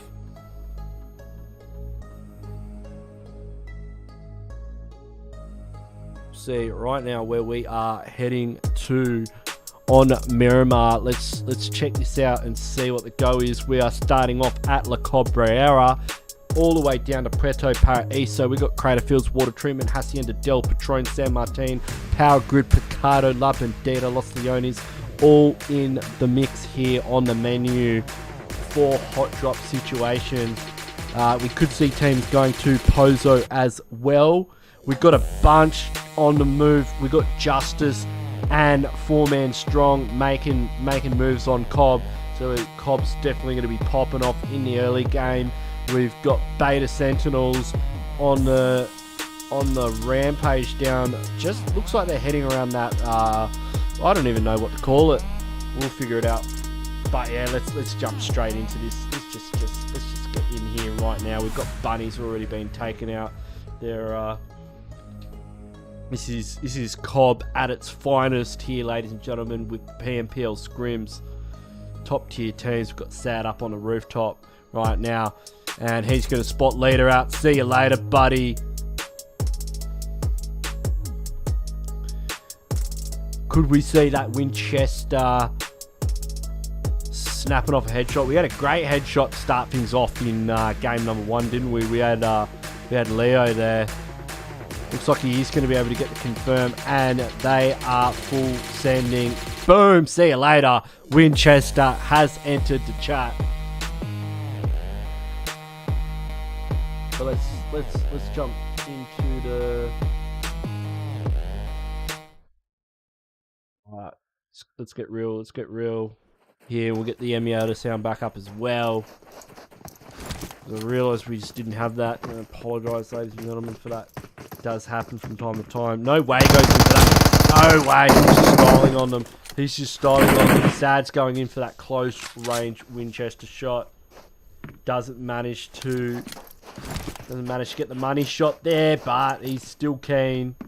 see right now where we are heading to on Miramar. Let's check this out and see what the go is. We are starting off at La Cabrera, all the way down to Puerto Paraíso. We got Crater Fields, Water Treatment, Hacienda del Patron, San Martin, Power Grid, Picado, La Bandera, Los Leones, all in the mix here on the menu for hot drop situations. We could see teams going to Pozo as well. We've got a bunch on the move. We got Justice and 4-man Strong making moves on Cobb. So Cobb's definitely going to be popping off in the early game. We've got Beta Sentinels on the rampage down. Just looks like they're heading around that. I don't even know what to call it. We'll figure it out. But yeah, let's jump straight into this. Let's just get in here right now. We've got bunnies already been taken out. They're this is Cobb at its finest here, ladies and gentlemen, with PMPL Scrims. Top tier teams. We've got Sad up on the rooftop right now, and he's going to spot leader out. See you later, buddy. Could we see that Winchester snapping off a headshot? We had a great headshot to start things off in game number 1, didn't we? We had Leo there. Looks like he is going to be able to get the confirm, and they are full sending. Boom! See you later. Winchester has entered the chat. So let's jump into the. Alright, let's get real. Let's get real here. We'll get the MEO to sound back up as well. I realised we just didn't have that. I apologise, ladies and gentlemen, for that. It does happen from time to time. No way goes into that. No way. He's just styling on them. He's just styling on them. Sad's going in for that close range Winchester shot. Doesn't manage to get the money shot there, but he's still keen. You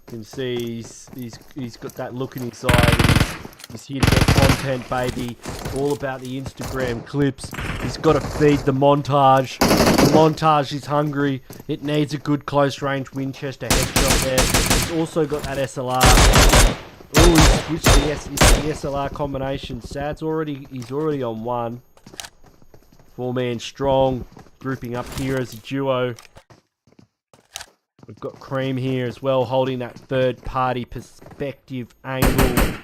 can see he's got that look in his eye. He's here to get content, baby. All about the Instagram clips. He's got to feed the montage. The montage is hungry. It needs a good close range Winchester headshot there. He's also got that SLR. Oh, he's switched the SLR combination. Sad's he's already on 1. 4-man Strong grouping up here as a duo. We've got Cream here as well, holding that third-party perspective angle.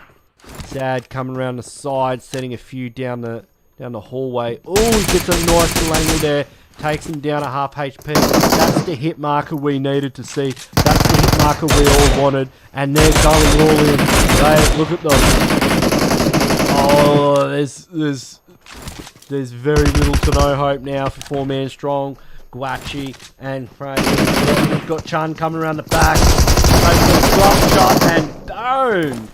Sad coming around the side, setting a few down the hallway. Oh, he gets a nice little angle there. Takes him down a half HP. That's the hit marker we needed to see. That's the hit marker we all wanted. And they're going all in. Look at them. Oh, there's very little to no hope now for 4-man Strong, Guachi, and Fraser. We've got Chun coming around the back. Drop shot and boom!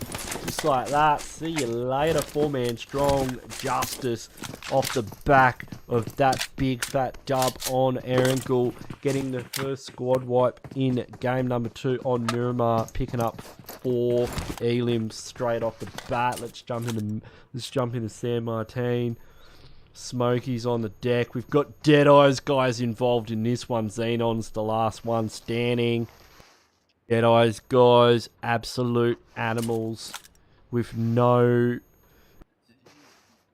Just like that. See you later, 4-man Strong. Justice off the back of that big fat dub on Erangel, getting the first squad wipe in game number 2 on Miramar, picking up 4 elims straight off the bat. Let's jump into San Martin. Smokey's on the deck. We've got Deadeyes guys involved in this one. Xenon's the last one standing. Deadeyes guys, absolute animals with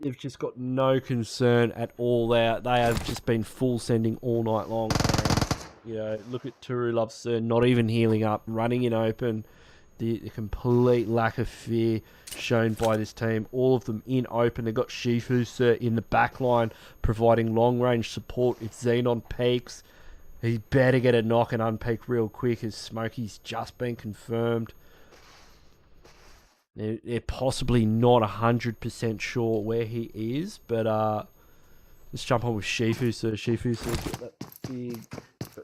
they've just got no concern at all there. They have just been full sending all night long. And, you know, look at Turu Lovesir not even healing up, running in open. The complete lack of fear shown by this team. All of them in open. They've got Shifu Sir in the back line providing long-range support if Xenon peaks. He better get a knock and unpeak real quick, as Smokey's just been confirmed. They're possibly not 100% sure where he is, but let's jump on with Shifu. So Shifu's got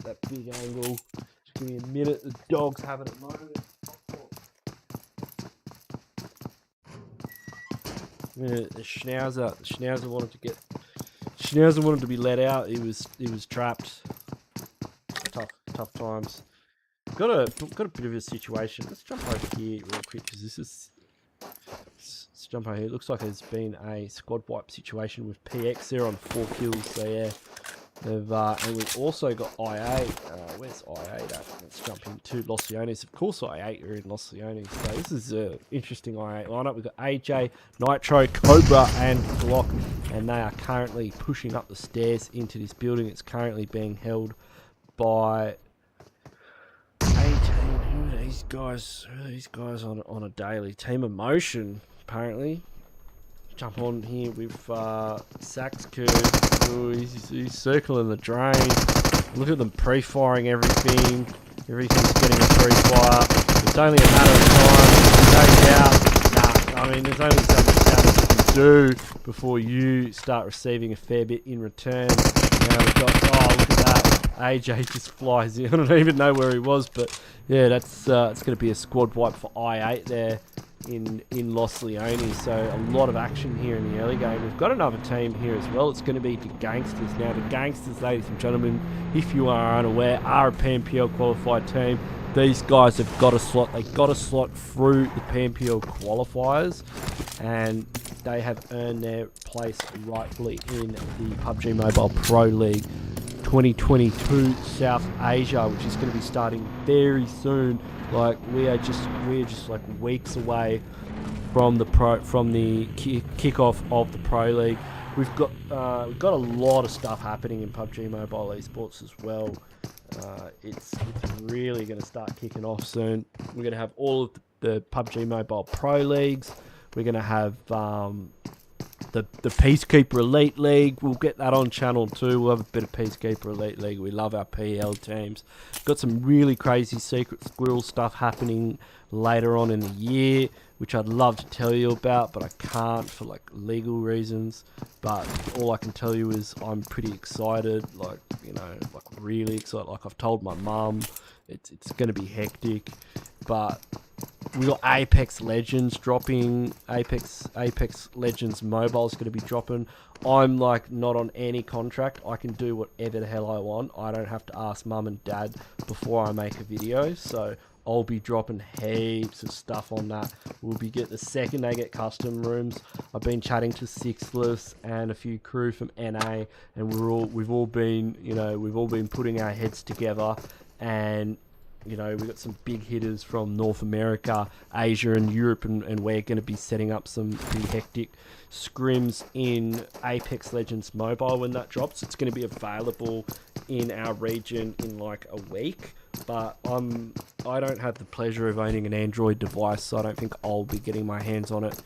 that big angle. Just give me a minute. The dog's having it at the moment. Yeah, the Schnauzer wanted to be let out. He was trapped. Tough times. Got a bit of a situation. Let's jump over here real quick, because let's jump over here. It looks like there's been a squad wipe situation with PX there on 4 kills. So yeah, and we've also got I8. Where's I8 at? Let's jump into Los Leones. Of course, I8 are in Los Leones. So this is an interesting I8 lineup. We've got AJ, Nitro, Cobra, and Glock, and they are currently pushing up the stairs into this building. It's currently being held by 18. Who are these guys? On a daily? Team Emotion, apparently. Jump on here with Sax Curve. Ooh, he's circling the drain. Look at them pre-firing everything. Everything's getting a pre-fire. It's only a matter of time. No doubt. Nah, I mean, there's only so much damage you can do before you start receiving a fair bit in return. Now we've got, oh, look at that. AJ just flies in. I don't even know where he was, but yeah, that's it's going to be a squad wipe for I8 there in Los Leones. So a lot of action here in the early game. We've got another team here as well. It's going to be the Gangsters. Now the Gangsters, ladies and gentlemen, if you are unaware, are a PMPL qualified team. These guys have got a slot. They got a slot through the PMPL qualifiers, and they have earned their place rightfully in the PUBG Mobile Pro League 2022 South Asia, which is going to be starting very soon. Like we're just like weeks away from the kickoff of the Pro League. We've got a lot of stuff happening in PUBG Mobile Esports as well. It's really going to start kicking off soon. We're going to have all of the PUBG Mobile Pro Leagues. We're going to have the Peacekeeper Elite League. We'll get that on channel 2. We'll have a bit of Peacekeeper Elite League. We love our PL teams. Got some really crazy secret squirrel stuff happening later on in the year, which I'd love to tell you about, but I can't for like legal reasons. But all I can tell you is I'm pretty excited, like, you know, like really excited. Like I've told my mum, it's going to be hectic. But we got Apex Legends dropping. Apex Legends Mobile is going to be dropping. I'm like not on any contract. I can do whatever the hell I want. I don't have to ask mum and dad before I make a video. So I'll be dropping heaps of stuff on that. We'll be the second they get custom rooms. I've been chatting to Sixless and a few crew from NA, and we've all been putting our heads together, and you know, we've got some big hitters from North America, Asia, and Europe, and we're going to be setting up some pretty hectic scrims in Apex Legends Mobile when that drops. It's going to be available in our region in like a week, but I don't have the pleasure of owning an Android device, so I don't think I'll be getting my hands on it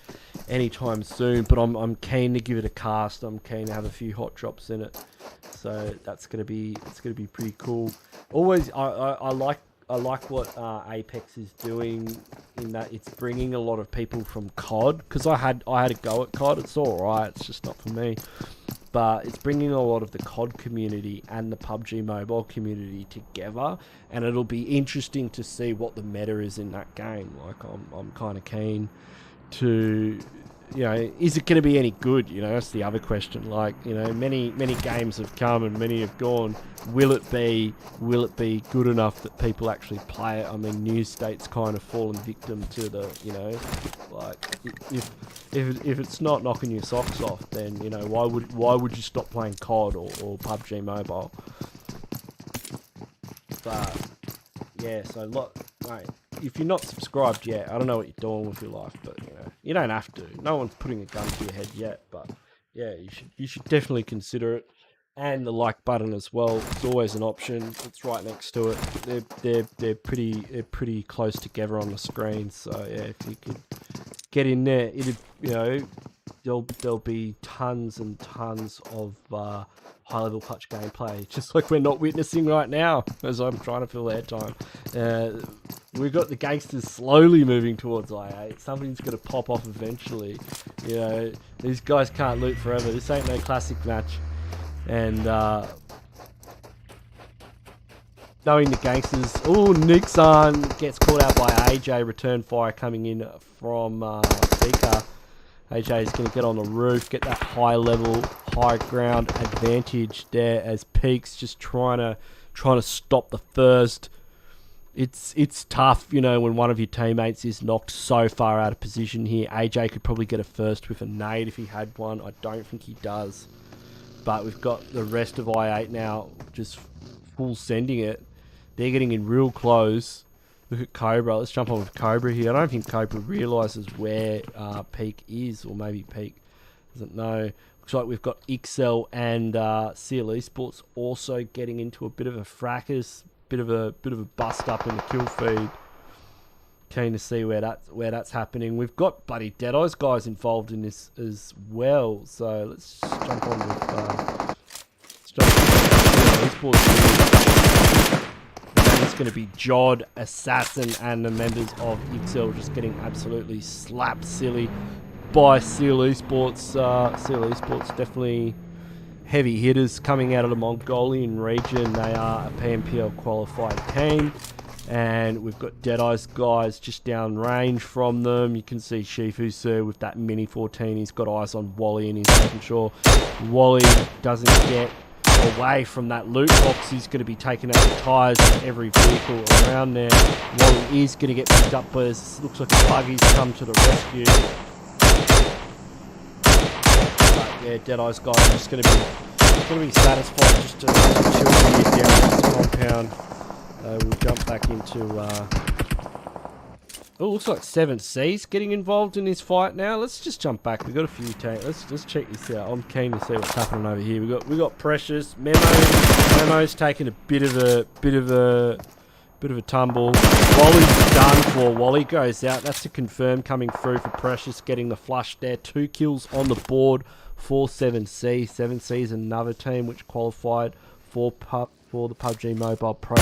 anytime soon. But I'm keen to give it a cast. I'm keen to have a few hot drops in it, so it's going to be pretty cool. Always, I like what Apex is doing in that it's bringing a lot of people from COD, because I had a go at COD. It's alright, it's just not for me. But it's bringing a lot of the COD community and the PUBG Mobile community together, and it'll be interesting to see what the meta is in that game. Like I'm kind of keen to, you know, is it going to be any good? You know, that's the other question. Like, you know, many games have come and many have gone. Will it be good enough that people actually play it? I mean, New State's kind of fallen victim to the, you know, like if it's not knocking your socks off, then, you know, why would you stop playing COD or PUBG Mobile? But yeah, so look, mate, if you're not subscribed yet, I don't know what you're doing with your life, but you know, you don't have to. No one's putting a gun to your head yet, but yeah, you should definitely consider it. And the like button as well. It's always an option. It's right next to it. They're pretty close together on the screen. So yeah, if you could get in there, it'd, you know, there'll be tons and tons of high-level clutch gameplay, just like we're not witnessing right now as I'm trying to fill airtime. We've got the gangsters slowly moving towards I8. Something's going to pop off eventually. You know, these guys can't loot forever. This ain't no classic match. And knowing the gangsters, Nixon gets caught out by AJ. Return fire coming in from Seeker. AJ is going to get on the roof, get that high level, high ground advantage there as Peaks just trying to stop the first. It's tough, you know, when one of your teammates is knocked so far out of position here. AJ could probably get a first with a nade if he had one. I don't think he does. But we've got the rest of I8 now just full sending it. They're getting in real close. Look at Cobra. Let's jump on with Cobra here. I don't think Cobra realises where Peak is, or maybe Peak doesn't know. Looks like we've got XL and CL Esports also getting into a bit of a fracas, bit of a bust up in the kill feed. Keen to see where that's happening. We've got bloody Deadeye's guys involved in this as well. So let's jump on with CL Esports. It's going to be Jod, Assassin, and the members of XL just getting absolutely slapped silly by CL Esports. CL Esports definitely heavy hitters coming out of the Mongolian region. They are a PMPL qualified team. And we've got Deadeye's guys just down range from them. You can see Shifu Sir with that Mini 14. He's got eyes on Wally and he's making sure Wally doesn't get away from that loot box. He's going to be taking out the tyres of every vehicle around there. Wally is going to get picked up, but it looks like a buggy's come to the rescue. But yeah, Deadeye's guys are just going to be satisfied just to chill here down this compound. We'll jump back into looks like 7C's getting involved in this fight now. Let's just jump back. We've got a few tanks. Let's just check this out. I'm keen to see what's happening over here. We got Precious. Memo's taking a bit of a tumble. Wally's done for. Wally goes out. That's a confirm coming through for Precious, getting the flush there. 2 kills on the board for 7C. 7C is another team which qualified for the PUBG Mobile Pro.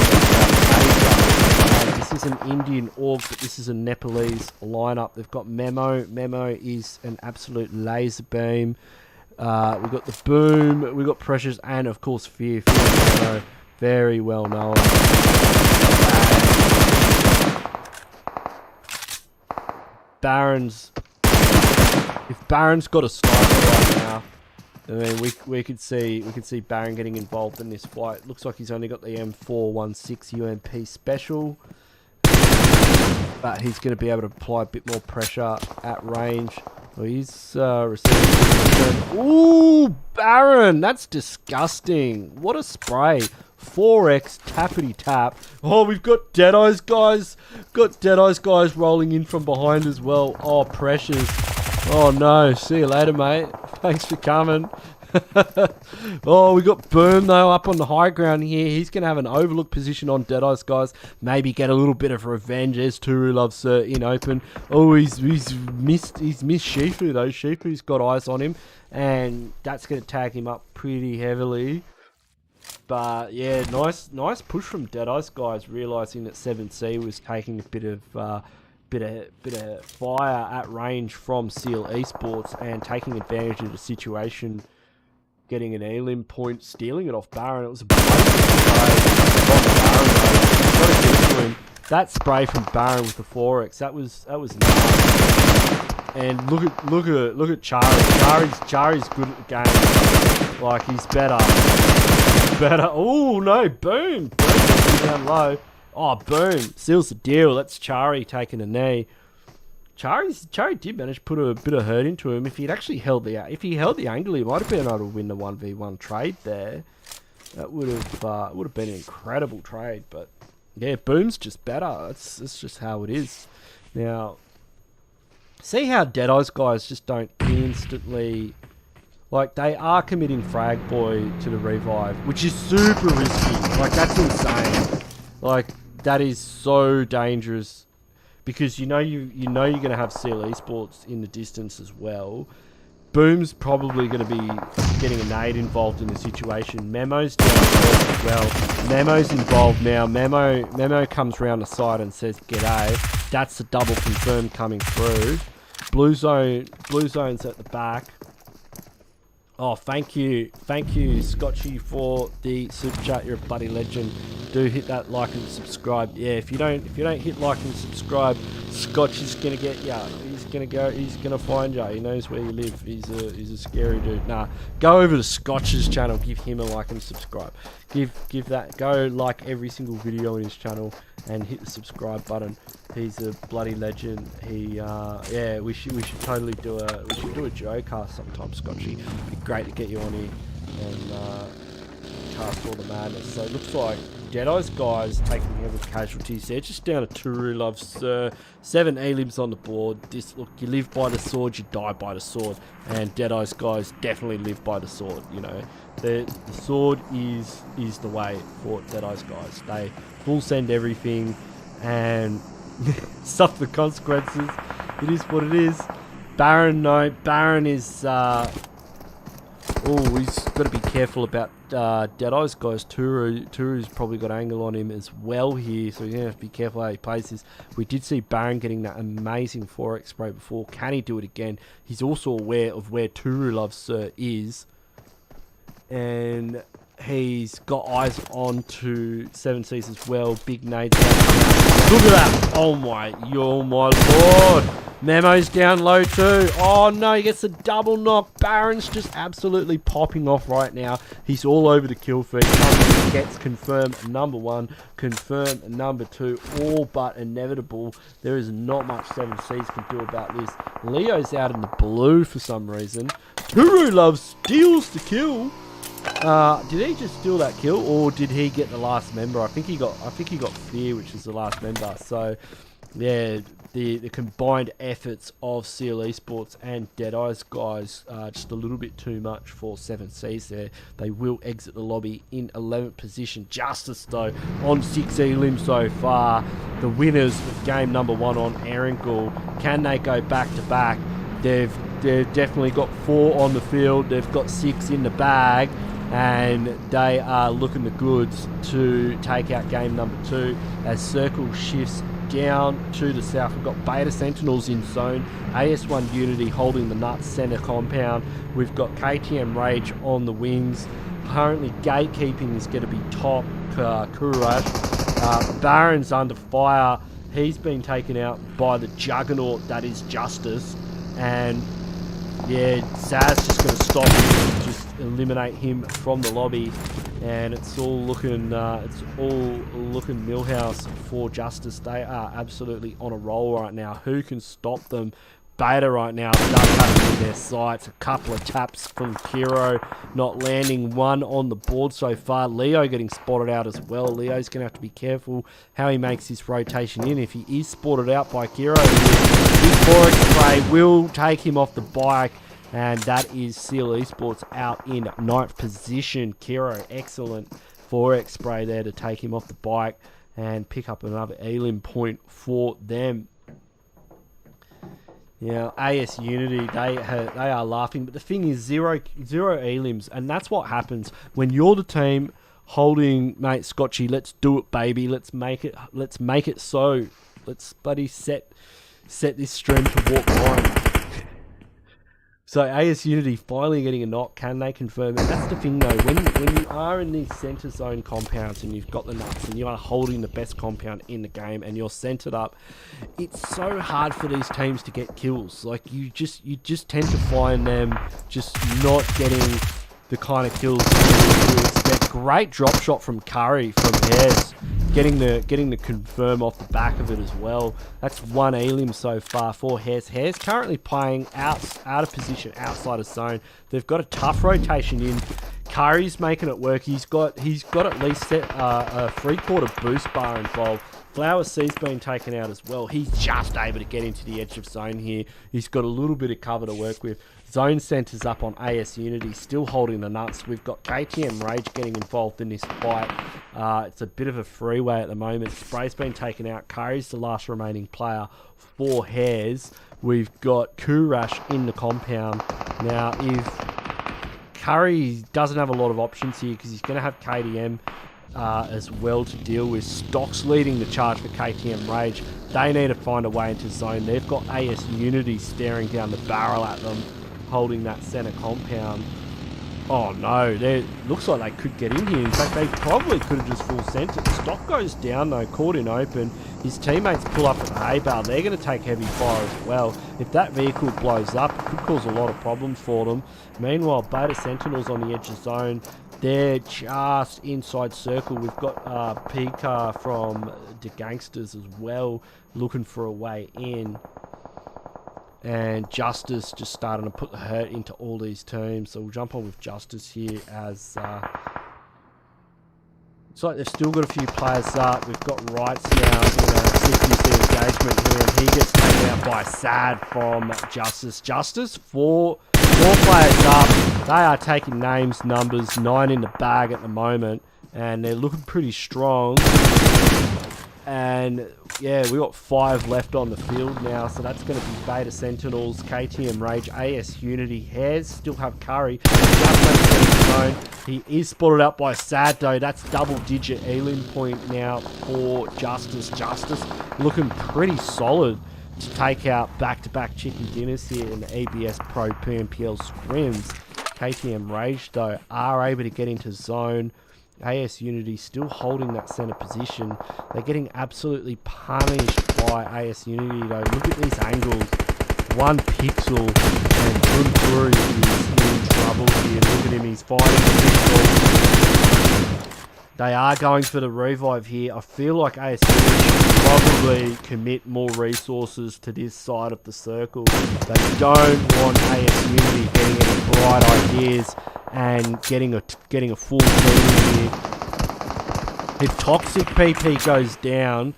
This is an Indian org, but this is a Nepalese lineup. They've got Memo. Memo is an absolute laser beam. We've got the Boom. We've got Precious, and of course Fear. Fear, very well known. Baron's. If Baron's got a sniper right now, I mean, we could see Baron getting involved in this fight. Looks like he's only got the M416 UMP special, but he's going to be able to apply a bit more pressure at range. Well, he's receiving. Ooh, Baron, that's disgusting. What a spray! 4x tappity tap. Oh, we've got Deadeye's guys. Rolling in from behind as well. Oh, Precious. Oh no, see you later, mate. Thanks for coming. Oh, we got Boom though up on the high ground here. He's going to have an overlook position on Deadeye's guys. Maybe get a little bit of revenge as Turu loves in open. Oh, he's missed Shifu though. Shifu's got eyes on him, and that's going to tag him up pretty heavily. But yeah, nice push from Deadeye's guys, realizing that 7C was taking a bit of fire at range from CL Esports and taking advantage of the situation, getting an elim point, stealing it off Baron. It was a Baron. That spray from Baron with the 4x, that was nice. And look at Chari. Chari's good at the game. Like, he's better. Oh no, Boom down low. Oh, Boom seals the deal. That's Chari taking a knee. Chari did manage to put a bit of hurt into him. If he held the angle, he might have been able to win the 1v1 trade there. That would have been an incredible trade. But yeah, Boom's just better. That's just how it is. Now, see how Deadeye's guys just don't instantly. Like, they are committing Frag Boy to the revive, which is super risky. Like, that's insane. Like, that is so dangerous, because you know you're going to have CL Esports in the distance as well, Boom's probably going to be getting a nade involved in the situation. Memo's down as well. Memo's involved now. Memo comes round the side and says, "G'day." That's the double confirm coming through. Blue zone's at the back. Oh, thank you, Scotchy, for the super chat. You're a bloody legend. Do hit that like and subscribe. Yeah, if you don't hit like and subscribe, Scotch is gonna get ya. He's gonna find ya. He knows where you live. He's a scary dude. Nah, go over to Scotch's channel. Give him a like and subscribe. Give that. Go like every single video on his channel and hit the subscribe button. He's a bloody legend. Yeah, we should totally do a Joe cast sometime, Scotchy. It'd be great to get you on here and cast all the madness. So it looks like Deadeye's guys taking heavy casualties. They're just down to Turu Loves, 7 elims on the board. Look, you live by the sword, you die by the sword, and Deadeye's guys definitely live by the sword. You know, the sword is the way for Deadeye's guys. They full send everything and suffer the consequences. It is what it is. Baron, no, Baron is. Oh, he's got to be careful about Deadeye's guys. Turu's probably got angle on him as well here, so he's going to have to be careful how he plays this. We did see Baron getting that amazing Forex spray before. Can he do it again? He's also aware of where Turu Loves is, and he's got eyes on to 7 Seas as well. Big nades. Look at that! Oh my lord! Memo's down low too. Oh no, he gets a double knock. Baron's just absolutely popping off right now. He's all over the kill feed. Gets confirmed number 1, confirmed number 2, all but inevitable. There is not much 7 Seas can do about this. Leo's out in the blue for some reason. Turu Loves steals the kill. Did he just steal that kill, or did he get the last member? I think he got Fear, which is the last member. So yeah, the combined efforts of Seal Esports and Deadeye's guys just a little bit too much for 7 Seas there. They will exit the lobby in 11th position. Justice though on 6 elim so far. The winners of game number 1 on Erangel. Can they go back to back? They've definitely got 4 on the field. They've got 6 in the bag, and they are looking the goods to take out game number 2 as Circle shifts down to the south. We've got Beta Sentinels in zone, AS1 Unity holding the nuts center compound. We've got KTM Rage on the wings. Currently gatekeeping is going to be top Courage. Baron's under fire. He's been taken out by the juggernaut that is Justice, and yeah, Zaz just going to stop him and just eliminate him from the lobby, and it's all looking Millhouse for Justice. They are absolutely on a roll right now. Who can stop them? Beta right now start tapping in their sights. A couple of taps from Kiro, not landing one on the board so far. Leo getting spotted out as well. Leo's going to have to be careful how he makes this rotation in. If he is spotted out by Kiro, his Forex spray will take him off the bike, and that is Seal Esports out in 9th position. Kiro, excellent Forex spray there to take him off the bike and pick up another elim point for them. Yeah, AS Unity, they are laughing, but the thing is zero elims, and that's what happens when you're the team holding, mate, Scotchy, let's do it, baby, let's make it so. Let's buddy set this stream to walk on. So AS Unity finally getting a knock. Can they confirm it? That's the thing though, when you are in these center zone compounds and you've got the nuts and you are holding the best compound in the game and you're centered up, it's so hard for these teams to get kills. Like you just tend to find them just not getting the kind of kills you expect. Great drop shot from Curry from HEIRS, getting the confirm off the back of it as well. That's 1 elim so far for HEIRS. HEIRS currently playing out of position, outside of zone. They've got a tough rotation in. Curry's making it work. He's got at least a 3/4 boost bar involved. Flower C's been taken out as well. He's just able to get into the edge of zone here. He's got a little bit of cover to work with. Zone centers up on AS Unity, still holding the nuts. We've got KTM Rage getting involved in this fight. It's a bit of a freeway at the moment. Spray's been taken out. Curry's the last remaining player for HEIRS. we've got Kurash in the compound. Now, if Curry doesn't have a lot of options here because he's going to have KTM as well to deal with. Stock's leading the charge for KTM Rage. They need to find a way into zone. They've got AS Unity staring down the barrel at them, holding that center compound. Oh no, looks like they could get in here. In fact, they probably could have just full sent it. Stock goes down though, caught in open. His teammates pull up at the hay bale. They're going to take heavy fire as well. If that vehicle blows up, it could cause a lot of problems for them. Meanwhile, Beta Sentinels on the edge of zone. They're just inside circle. We've got Pika from the GANGSTERS as well, looking for a way in. And Justice just starting to put the hurt into all these teams. So we'll jump on with Justice here as... it's like they've still got a few players up. We've got Rights now in a 50-50 engagement here. And he gets taken out by Sad from Justice. Justice, four players up. They are taking names, numbers, 9 in the bag at the moment. And they're looking pretty strong. And yeah, we got 5 left on the field now, so that's going to be Beta Sentinels, KTM Rage, AS Unity, HEIRS still have Curry. He is spotted out by Sad though. That's double-digit Elim point now for Justice. Justice looking pretty solid to take out back-to-back chicken dinners here in the Ebs Pmpl Scrims. KTM Rage though are able to get into zone. AS Unity still holding that center position. They're getting absolutely punished by AS Unity though. Look at these angles. 1 pixel and Kunkuri is in trouble here. Look at him, he's fighting the pixel. They are going for the revive here. I feel like AS Unity should probably commit more resources to this side of the circle. They don't want AS Unity getting any bright ideas and getting a full team here. If Toxic PP goes down,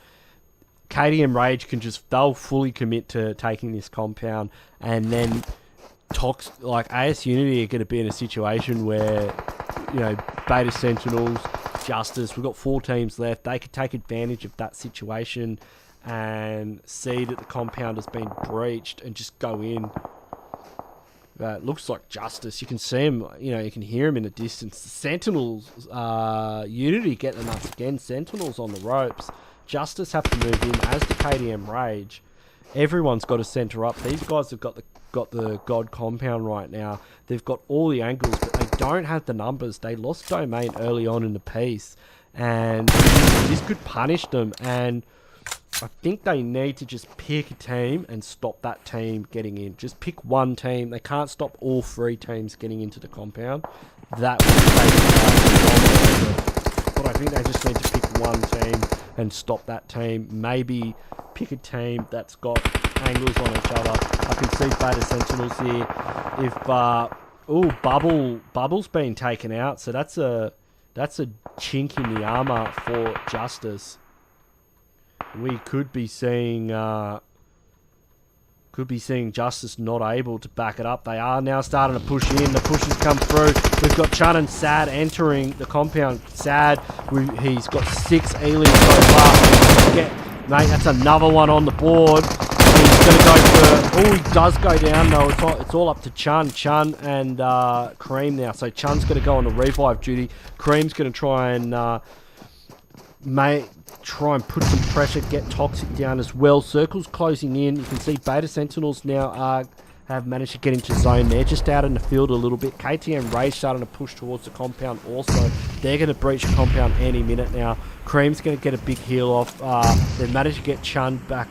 KTM Rage can they'll fully commit to taking this compound, and then AS Unity are going to be in a situation where, you know, Beta Sentinels, Justice, we've got 4 teams left. They could take advantage of that situation and see that the compound has been breached and just go in. It looks like Justice. You can see him, you know, you can hear him in the distance. The Sentinels, Unity get them up again. Sentinels on the ropes. Justice have to move in, as the KTM Rage. Everyone's got to center up. These guys have got the God compound right now. They've got all the angles, but they don't have the numbers. They lost domain early on in the piece, and this could punish them. And I think they need to just pick a team and stop that team getting in. Just pick one team. They can't stop all 3 teams getting into the compound. That would take but I think they just need to pick one team and stop that team. Maybe pick a team that's got angles on each other. I can see Beta Sentinels here. If Bubble's been taken out, so that's a chink in the armor for Justice. We could be seeing Justice not able to back it up. They are now starting to push in. The pushes come through. We've got Chun and Sad entering the compound. Sad, he's got 6 Elim so far. Mate, that's another one on the board. He's going to go for... Oh, he does go down though. It's all up to Chun. Chun and Cream now. So Chun's going to go on the revive duty. Cream's going to try and... try and put some pressure, get Toxic down as well. Circle's closing in. You can see Beta Sentinels now have managed to get into zone. They're just out in the field a little bit. KTM Rage starting to push towards the compound also. They're going to breach the compound any minute now. Cream's going to get a big heal off. They've managed to get Chun back,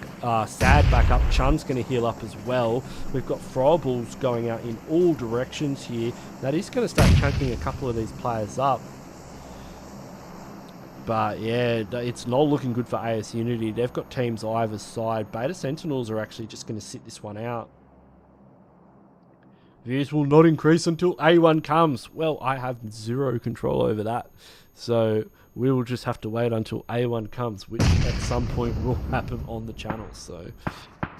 Sad back up. Chun's going to heal up as well. We've got throwables going out in all directions here. That is going to start chunking a couple of these players up. But yeah, it's not looking good for AS Unity. They've got teams either side. Beta Sentinels are actually just going to sit this one out. Views will not increase until A1 comes. Well, I have 0 control over that. So we will just have to wait until A1 comes, which at some point will happen on the channel. So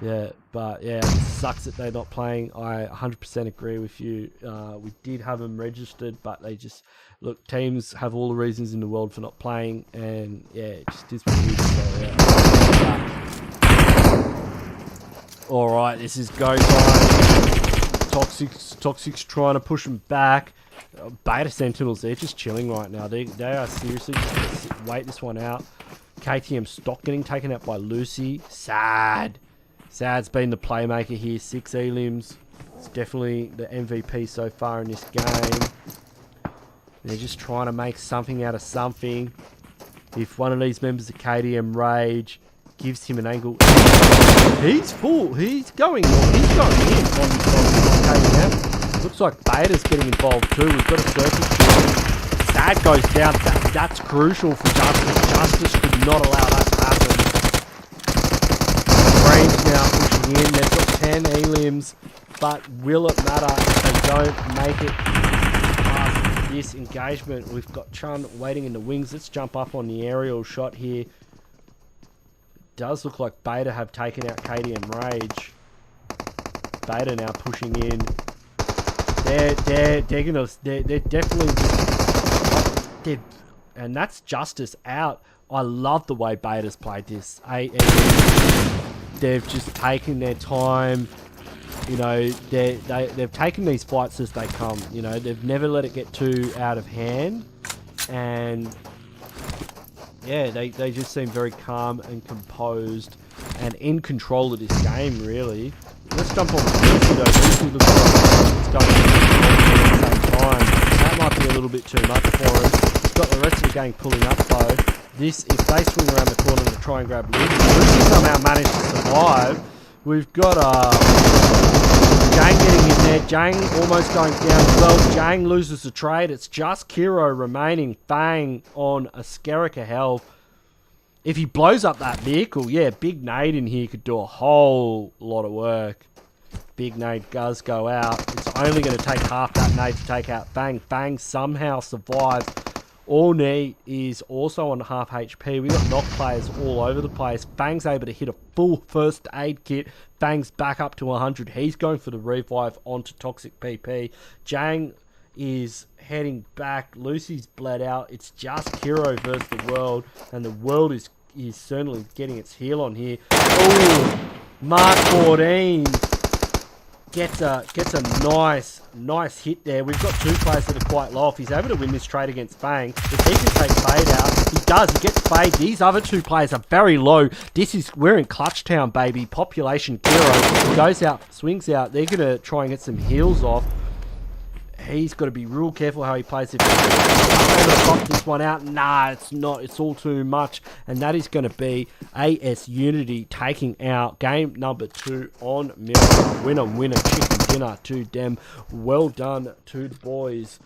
yeah, but yeah, it sucks that they're not playing. I 100% agree with you. We did have them registered, but they just... Look, teams have all the reasons in the world for not playing, and yeah, it just is what it is. So, yeah. Alright, this is go time. Toxic's trying to push him back. Beta Sentinels, they're just chilling right now. They are seriously just wait this one out. KTM stock getting taken out by Lucy. Sad. Sad's been the playmaker here. 6 elims. It's definitely the MVP so far in this game. They're just trying to make something out of something. If one of these members of KTM Rage gives him an angle, he's full. He's going in on KTM. Looks like Beta's getting involved too. We've got a circuit shooting. Sad goes down. That's crucial for Justice. Justice could not allow that to happen. Green's now pushing in. They've got 10 elims, but will it matter if they don't make it past this engagement? We've got Chun waiting in the wings. Let's jump up on the aerial shot here. Does look like Beta have taken out KTM Rage. Beta now pushing in. They're definitely and that's Justice out. I love the way Beta's played this. They've just taken their time. You know, they've taken these fights as they come. You know, they've never let it get too out of hand, and yeah, they just seem very calm and composed and in control of this game, really. Let's jump on Lucy though. Lucy looks like it's going at the same time. That might be a little bit too much for him. He's got the rest of the gang pulling up though. This, if they swing around the corner to try and grab Lucy, Lucy somehow managed to survive. We've got Jang getting in there. Jang almost going down as well. Jang loses the trade. It's just Kiro remaining. Fang on a Skerrick health. If he blows up that vehicle, yeah, Big Nade in here could do a whole lot of work. Big Nade does go out. It's only going to take half that nade to take out Fang. Fang somehow survives. All Need is also on half HP. We've got knock players all over the place. Fang's able to hit a full first aid kit. Fang's back up to 100. He's going for the revive onto Toxic PP. Jang is heading back. Lucy's bled out. It's just Kiro versus the world, and the world is certainly getting its heel on here. Oh, Mark 14 gets a nice hit there. We've got 2 players that are quite low. If he's able to win this trade against Fang, if he can take Fade out, he does. He gets Fade. These other 2 players are very low. We're in Clutch Town, baby. Population Kiro goes out, swings out. They're gonna try and get some heals off. He's got to be real careful how he plays. If he's able to pop this one out, nah, it's not. It's all too much. And that is going to be AS Unity taking out game number 2 on Mirror. Winner, chicken dinner to them. Well done to the boys.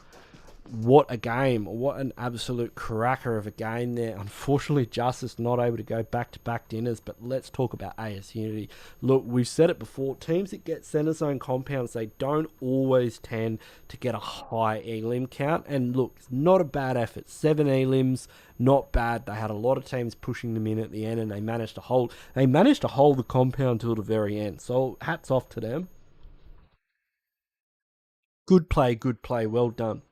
What a game. What an absolute cracker of a game there. Unfortunately, Justice not able to go back-to-back dinners, but let's talk about AS Unity. Look, we've said it before. Teams that get center zone compounds, they don't always tend to get a high elim count. And look, it's not a bad effort. 7 elims, not bad. They had a lot of teams pushing them in at the end, and they managed to hold the compound till the very end. So hats off to them. Good play. Well done.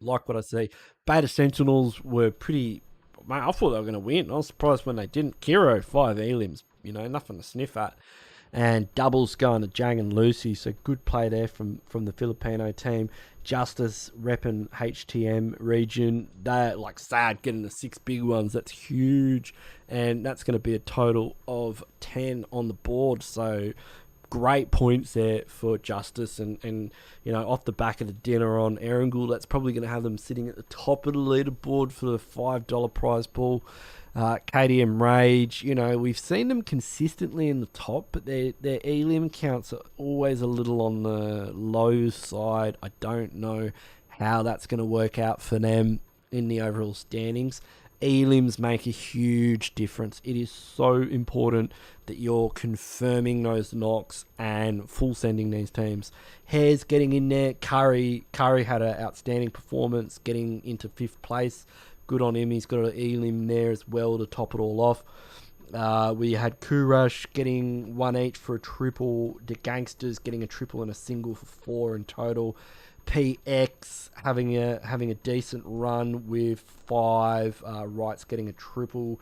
Like what I see. Beta Sentinels were pretty... Mate, I thought they were going to win. I was surprised when they didn't. Kiro, 5 elims. You know, nothing to sniff at. And doubles going to Jang and Lucy. So good play there from the Filipino team. Justice repping HTM region. They're like sad getting the 6 big ones. That's huge. And that's going to be a total of 10 on the board. So... great points there for Justice, and you know, off the back of the dinner on Erangel, that's probably going to have them sitting at the top of the leaderboard for the $5 prize pool. KTM Rage, you know, we've seen them consistently in the top, but their elim counts are always a little on the low side. I don't know how that's going to work out for them in the overall standings. Elims make a huge difference. It is so important that you're confirming those knocks and full sending these teams. HEIRS getting in there. Curry had an outstanding performance, getting into 5th place. Good on him. He's got an elim there as well to top it all off. We had Kurash getting 1 each for a triple. The Gangsters getting a triple and a single for 4 in total. PX having a decent run with 5. Wrights getting a triple.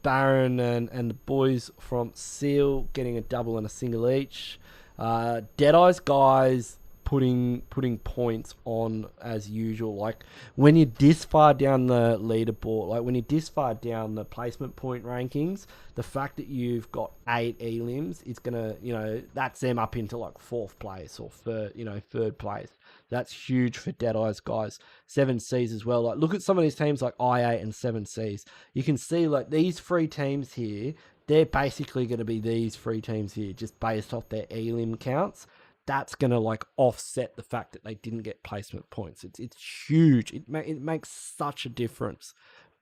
Baron and the boys from Seal getting a double and a single each. Deadeye's guys putting points on as usual. Like when you're this far down the leaderboard, like when you're this far down the placement point rankings, the fact that you've got 8 elims is gonna, you know, that's them up into like 4th place or third place. That's huge for Deadeye's guys. 7Cs as well. Like look at some of these teams like I8 and 7Cs. You can see like these 3 teams here, they're basically going to be these 3 teams here just based off their elim counts. That's going to like offset the fact that they didn't get placement points. It's huge. It makes such a difference.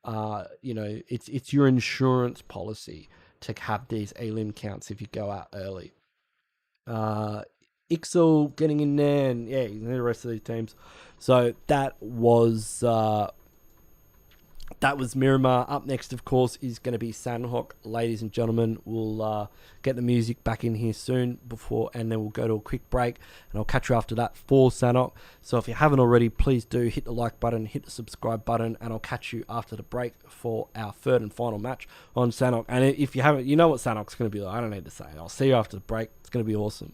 You know, it's your insurance policy to have these elim counts if you go out early. Ixel getting in there, and yeah, the rest of these teams. So that was Miramar. Up next, of course, is going to be Sandhawk. Ladies and gentlemen, we'll get the music back in here soon and then we'll go to a quick break, and I'll catch you after that for Sandhawk. So if you haven't already, please do hit the like button, hit the subscribe button, and I'll catch you after the break for our third and final match on Sandhawk. And if you haven't, you know what Sandhawk's going to be like. I don't need to say it. I'll see you after the break. It's going to be awesome.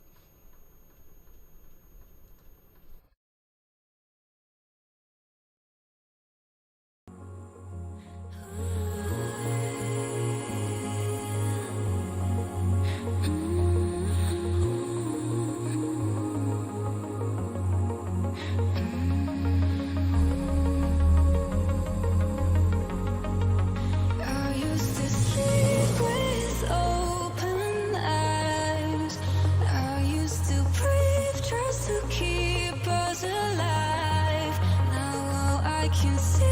I used to sleep with open eyes. I used to breathe just to keep us alive. Now all I can see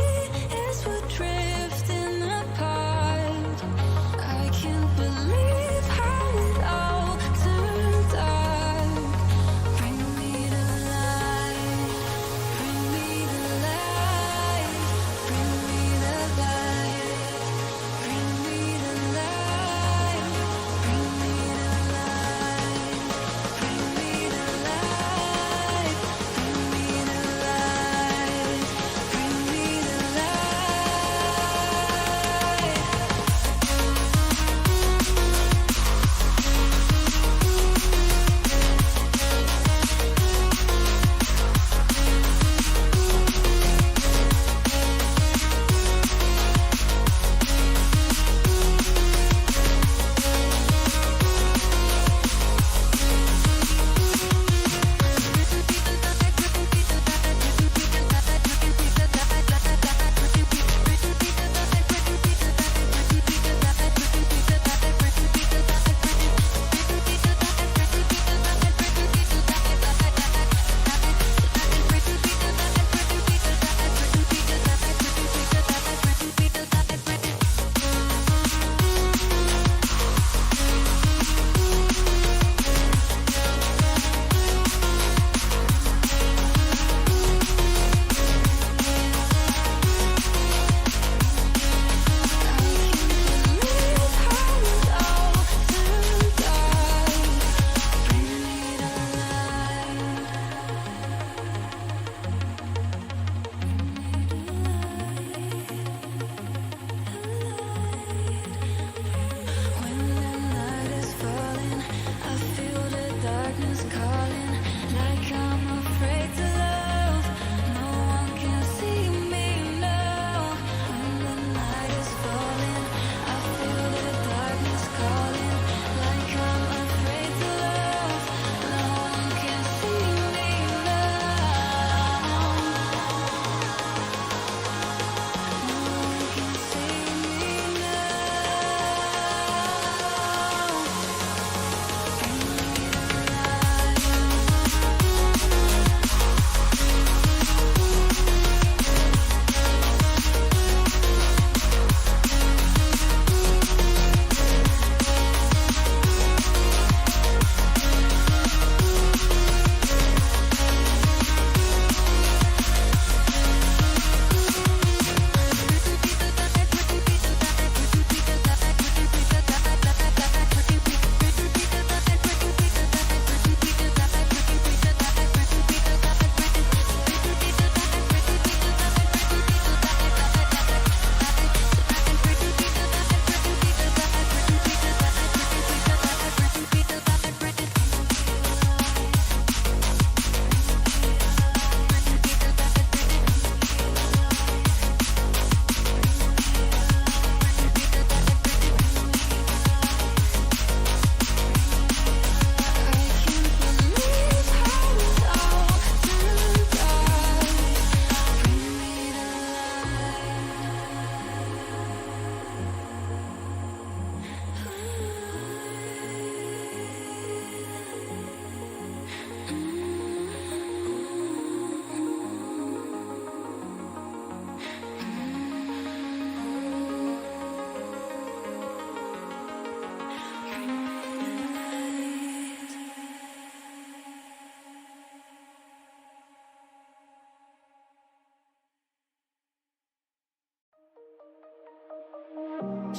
is we're drifting apart. I can't believe how it all turned dark. Bring me to life. Bring me to life. Bring me to life. Bring me to life. Bring me to life. Bring me to life. Bring me to life. Bring me to life.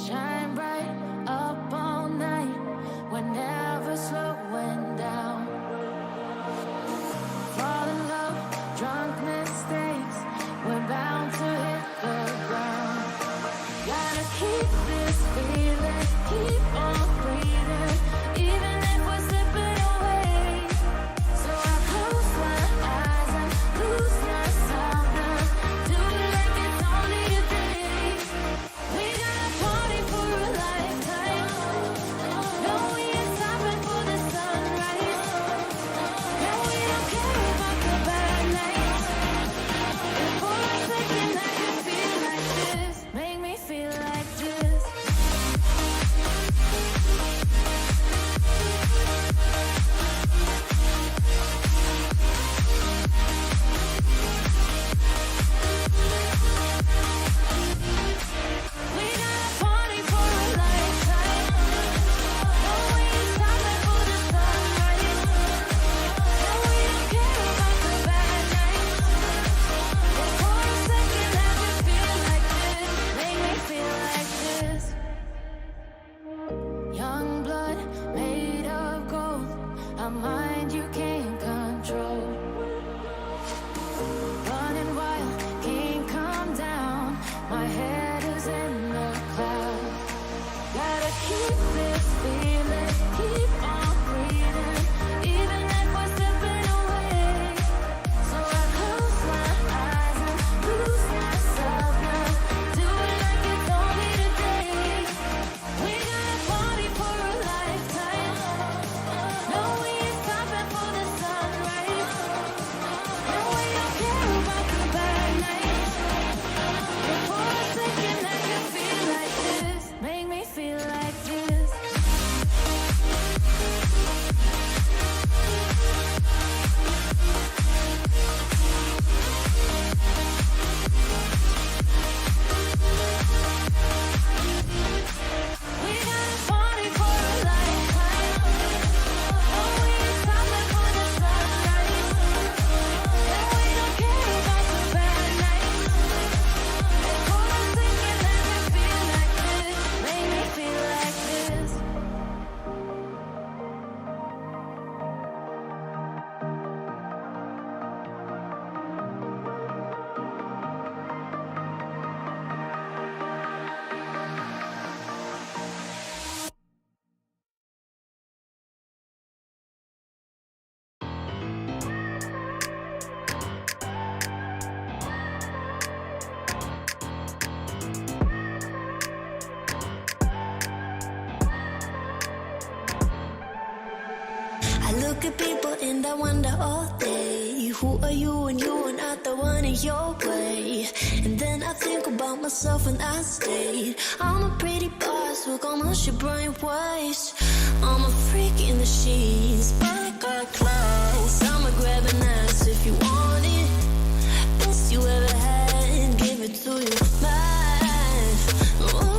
Shine bright up all night. We're never slowing down. Fall in love, drunk mistakes. We're bound to hit the ground. Gotta keep this feeling, keep on breathing, even if we're slipping away. So I close my eyes and lose myself now. Do it like it's only a day. We got a party for a lifetime. No, we ain't stopping for the sunrise. No, we don't care about the bad nights. And for a second I can feel like this. Make me feel like this. We got a party for a lifetime. No, we ain't stopping for the sunrise. No, we don't care about the bad nights. But for a second I can feel like this. Make me feel like this. Young blood made of gold. A mind you can't control. Running wild, can't come down. My head is in the clouds. Gotta keep this feeling, keep on breathing, even if we're slipping away. So I close my eyes and lose myself now. Do it like it's only today. We got a party for a lifetime. No, we ain't stopping for the sunrise. No, we don't care about the bad nights. But for a second I can feel like this. Make me feel like this. We got a party for a lifetime. No, we ain't stopping for the sunrise. No, we don't care about the bad nights. But for a second I can feel like this. Make me feel like this. I look at people and I wonder all day, who are you and you are not the one in your way. And then I think about myself and I state, I'm a pretty boss who almost your brain waste. I'm a freak in the sheets, black or class. I'ma grab an ass if you want it. Best you ever had, give it to you. Mine. Ooh.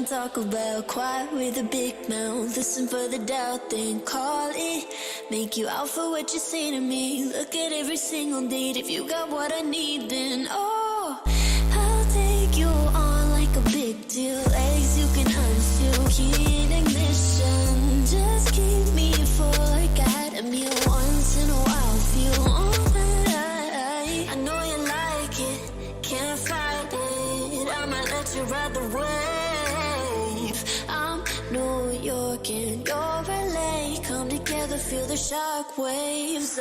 Talk about quiet with a big mouth. Listen for the doubt, then call it. Make you out for what you say to me. Look at every single date. If you got what I need, then oh, I'll take you on like a big deal. Legs you can unseal, key in ignition. Just keep me full like I had a meal once in a while. Feel alright. I know you like it, can't fight it. I might let you ride the wave. I'm New York and you're LA. Come together, feel the shock waves.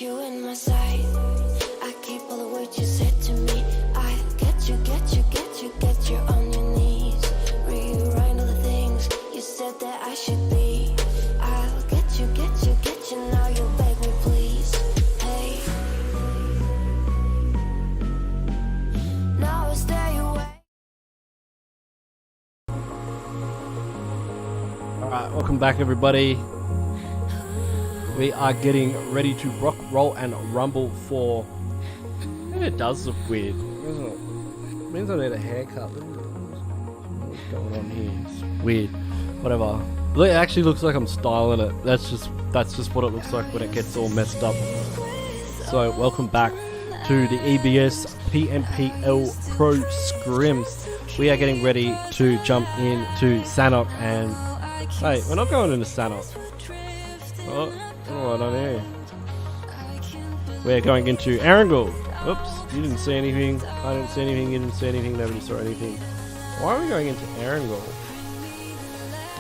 got you in my sight. I keep all the words you said to me. I get you, get you, get you, get you on your knees. Rewrite all the things you said that I should be. I'll get you, get you, get you, now you'll beg me please. Hey, now I'll stay away. Alright, welcome back everybody. We are getting ready to rock, roll and rumble for... It does look weird, doesn't it? It means I need a haircut. What's going on here? It's weird. Whatever. It actually looks like I'm styling it. That's just what it looks like when it gets all messed up. So welcome back to the Ebs Pmpl Pro Scrims. We are getting ready to jump into Sanok and... Hey, we're not going into Sanok. Oh, I don't know. We're going into Erangel. Oops, you didn't see anything. I didn't see anything. You didn't see anything. Nobody saw anything. Why are we going into Erangel?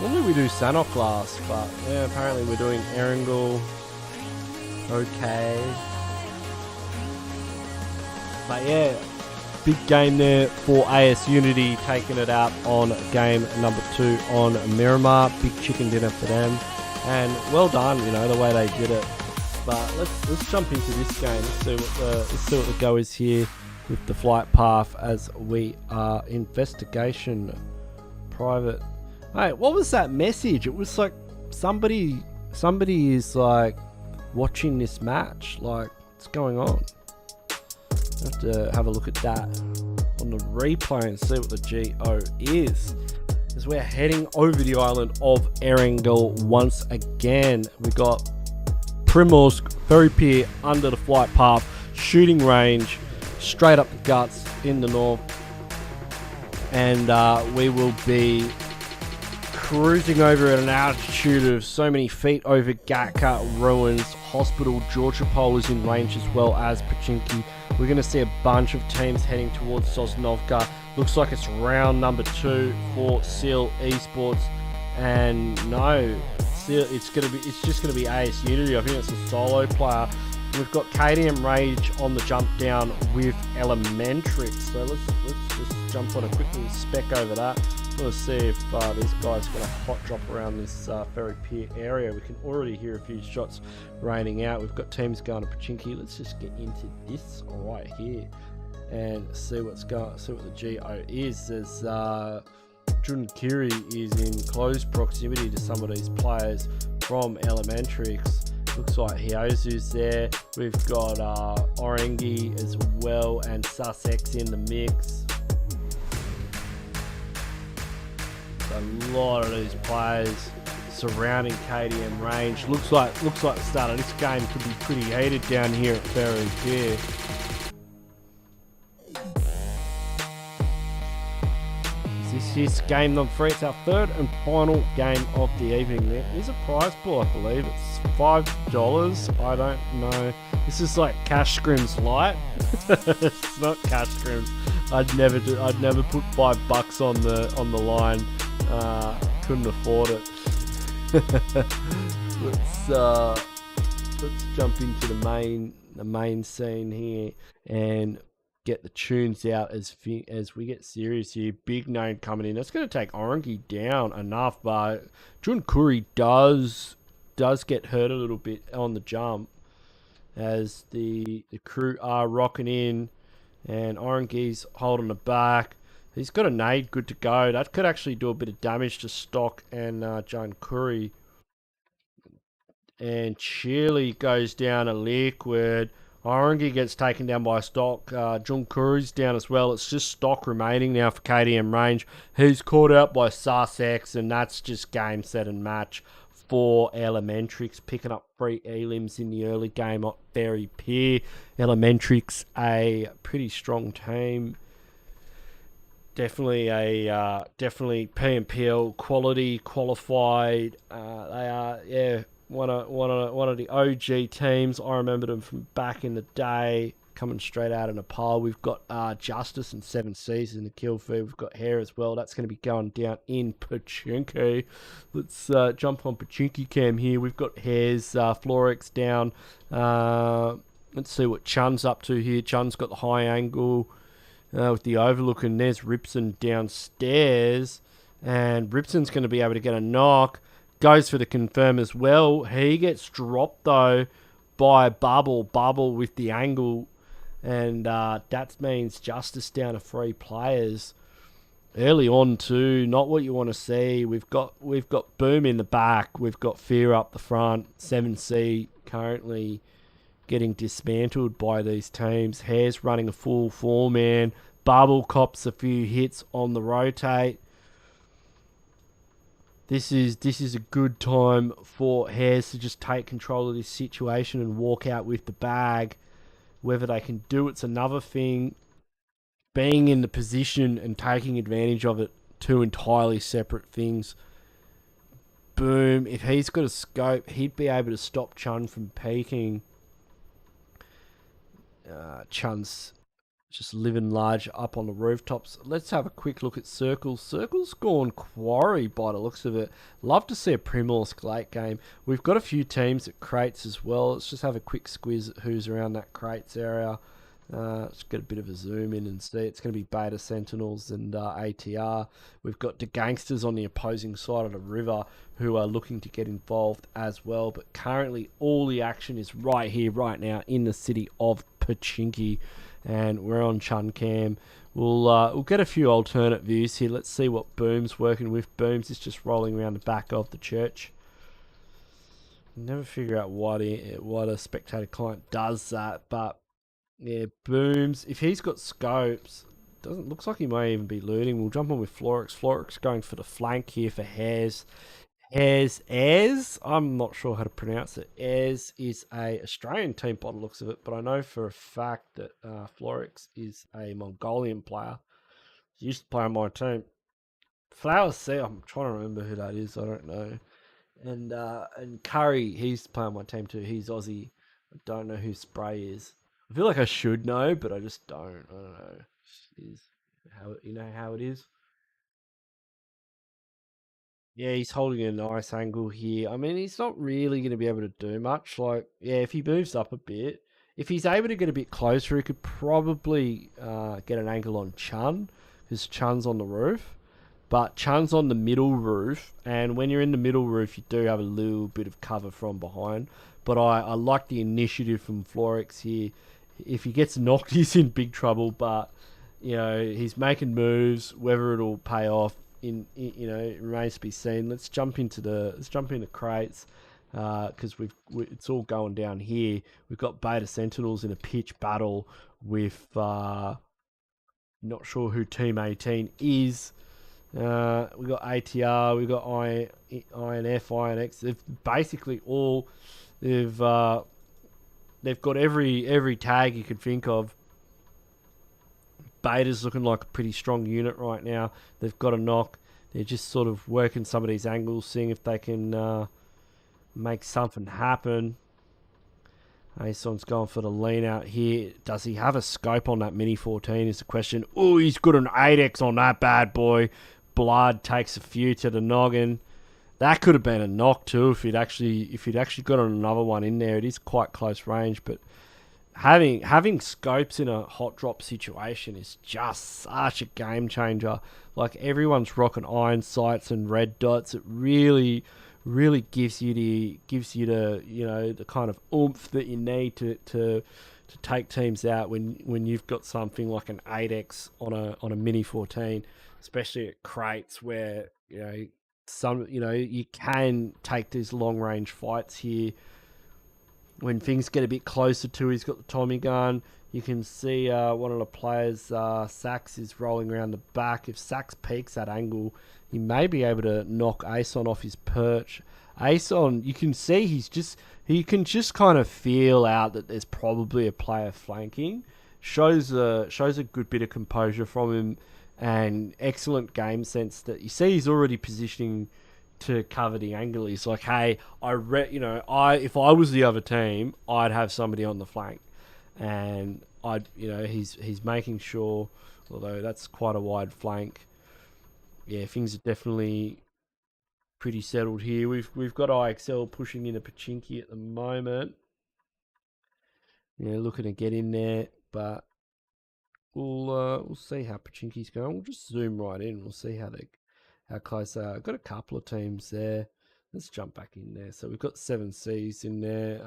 Normally we do Sanok last, but yeah, apparently we're doing Erangel. Okay. But yeah, big game there for AS Unity, taking it out on game number 2 on Miramar. Big chicken dinner for them. And well done, you know, the way they did it. But let's jump into this game. Let's see what the go is here with the flight path as we are investigation private. Hey, what was that message? It was like somebody is like watching this match. Like, what's going on? I have to have a look at that on the replay and see what the GO is. As we're heading over the island of Erangel once again. We got Primorsk, Ferry Pier under the flight path, shooting range, straight up the guts in the north. And we will be cruising over at an altitude of so many feet over Gatka ruins. Hospital, Georgia Pole is in range as well as Pachinki. We're going to see a bunch of teams heading towards Sosnovka. Looks like it's round number 2 for SEAL Esports, and no, SEAL, it's just going to be AS Unity. I think it's a solo player. We've got KDM Rage on the jump down with ELEMENTRIX. So let's just jump on a quick little spec over that. Let's see if this guy's got a hot drop around this Ferry Pier area. We can already hear a few shots raining out. We've got teams going to Pachinki. Let's just get into this right here and see what the GO is. There's Jun Kiri is in close proximity to some of these players from ELEMENTRIX. Looks like HEIRS is there. We've got Orengi as well and Sussex in the mix. A lot of these players surrounding KDM range. Looks like the start of this game could be pretty heated down here at Ferry Pier. This is game number 3. It's our third and final game of the evening. There is a prize pool, I believe. It's $5. I don't know. This is like Cash Scrims light. It's not Cash Scrims. I'd never put $5 on the line. Couldn't afford it. Let's jump into the main scene here and get the tunes out as we get serious here. Big name coming in. That's going to take Orengi down enough, but Jun Kuri does get hurt a little bit on the jump as the crew are rocking in, and Orengi's holding the back. He's got a nade good to go. That could actually do a bit of damage to Stock and Jun Kuri. And Chile goes down a liquid. Orengi gets taken down by Stock. Jun Kuri's down as well. It's just Stock remaining now for KDM range. He's caught out by Sussex, and that's just game, set, and match for ELEMENTRIX, picking up 3 elims in the early game at Ferry Pier. ELEMENTRIX, a pretty strong team. Definitely Pmpl quality, qualified. They are, yeah, one of the OG teams. I remember them from back in the day, coming straight out in a pile. We've got Justice and 7 Seas in the kill feed. We've got Hair as well. That's going to be going down in Pachinki. Let's jump on Pachinki cam here. We've got Hair's Florix down. Let's see what Chun's up to here. Chun's got the high angle with the overlook, and there's Ripson downstairs. And Ripson's going to be able to get a knock. Goes for the confirm as well. He gets dropped, though, by Bubble. Bubble with the angle. And that means Justice down to 3 players. Early on, too. Not what you want to see. We've got Boom in the back. We've got Fear up the front. 7C currently getting dismantled by these teams. Hair's running a full 4-man. Bubble cops a few hits on the rotate. This is a good time for Hairs to just take control of this situation and walk out with the bag. Whether they can do it's another thing. Being in the position and taking advantage of it, 2 entirely separate things. Boom. If he's got a scope, he'd be able to stop Chun from peeking. Chun's just living large up on the rooftops. Let's have a quick look at Circles. Circles gone quarry by the looks of it. Love to see a Primorsk late game. We've got a few teams at crates as well. Let's just have a quick squiz at who's around that crates area. Let's get a bit of a zoom in and see. It's going to be Beta Sentinels and ATR. We've got the Gangsters on the opposing side of the river who are looking to get involved as well. But currently all the action is right here, right now in the city of Pachinki. And we're on Chun Cam. We'll get a few alternate views here. Let's see what Boom's working with. Boom's is just rolling around the back of the church. Never figure out what a spectator client does that, but yeah, Booms. If he's got scopes, looks like he may even be looting. We'll jump on with Florix. Florix going for the flank here for Hairs. Hairs, I'm not sure how to pronounce it. Hairs is a Australian team by the looks of it, but I know for a fact that Florix is a Mongolian player. He used to play on my team. Flowers C, I'm trying to remember who that is. I don't know. And Curry, he's playing on my team too. He's Aussie. I don't know who Spray is. I feel like I should know, but I just don't. I don't know. Is how you know how it is. Yeah, he's holding a nice angle here. I mean, he's not really going to be able to do much. Like, yeah, if he moves up a bit, if he's able to get a bit closer, he could probably get an angle on Chun, because Chun's on the roof. But Chun's on the middle roof, and when you're in the middle roof, you do have a little bit of cover from behind. But I like the initiative from Florix here. If he gets knocked, he's in big trouble. But you know, he's making moves. Whether it'll pay off, you know, it remains to be seen. Let's jump into crates because it's all going down here. We've got Beta Sentinels in a pitch battle with not sure who Team 18 is. We got ATR, we got INF, INX. They've basically all they've got every tag you could think of. Beta's looking like a pretty strong unit right now. They've got a knock. They're just sort of working some of these angles, seeing if they can make something happen. Ason's going for the lean out here. Does he have a scope on that Mini 14 is the question. Oh, he's got an 8X on that bad boy. Blood takes a few to the noggin. That could have been a knock too if he'd actually got another one in there. It is quite close range, but having scopes in a hot drop situation is just such a game changer. Like, everyone's rocking iron sights and red dots. It really gives you the you know, the kind of oomph that you need to take teams out when you've got something like an 8X on a Mini 14, especially at crates where you can take these long range fights here. When things get a bit closer to, he's got the Tommy gun. You can see one of the players, Sax, is rolling around the back. If Sax peaks that angle, he may be able to knock Ason off his perch. Ason, you can see he can just kind of feel out that there's probably a player flanking. Shows a good bit of composure from him and excellent game sense that you see he's already positioning to cover the angle. He's like, hey, if I was the other team, I'd have somebody on the flank, and he's making sure. Although that's quite a wide flank. Yeah, things are definitely pretty settled here. We've got IXL pushing into Pachinki at the moment. Looking to get in there, but we'll see how Pachinki's going. We'll just zoom right in. We'll see how close they are. I've got a couple of teams there. Let's jump back in there. So we've got 7Cs in there.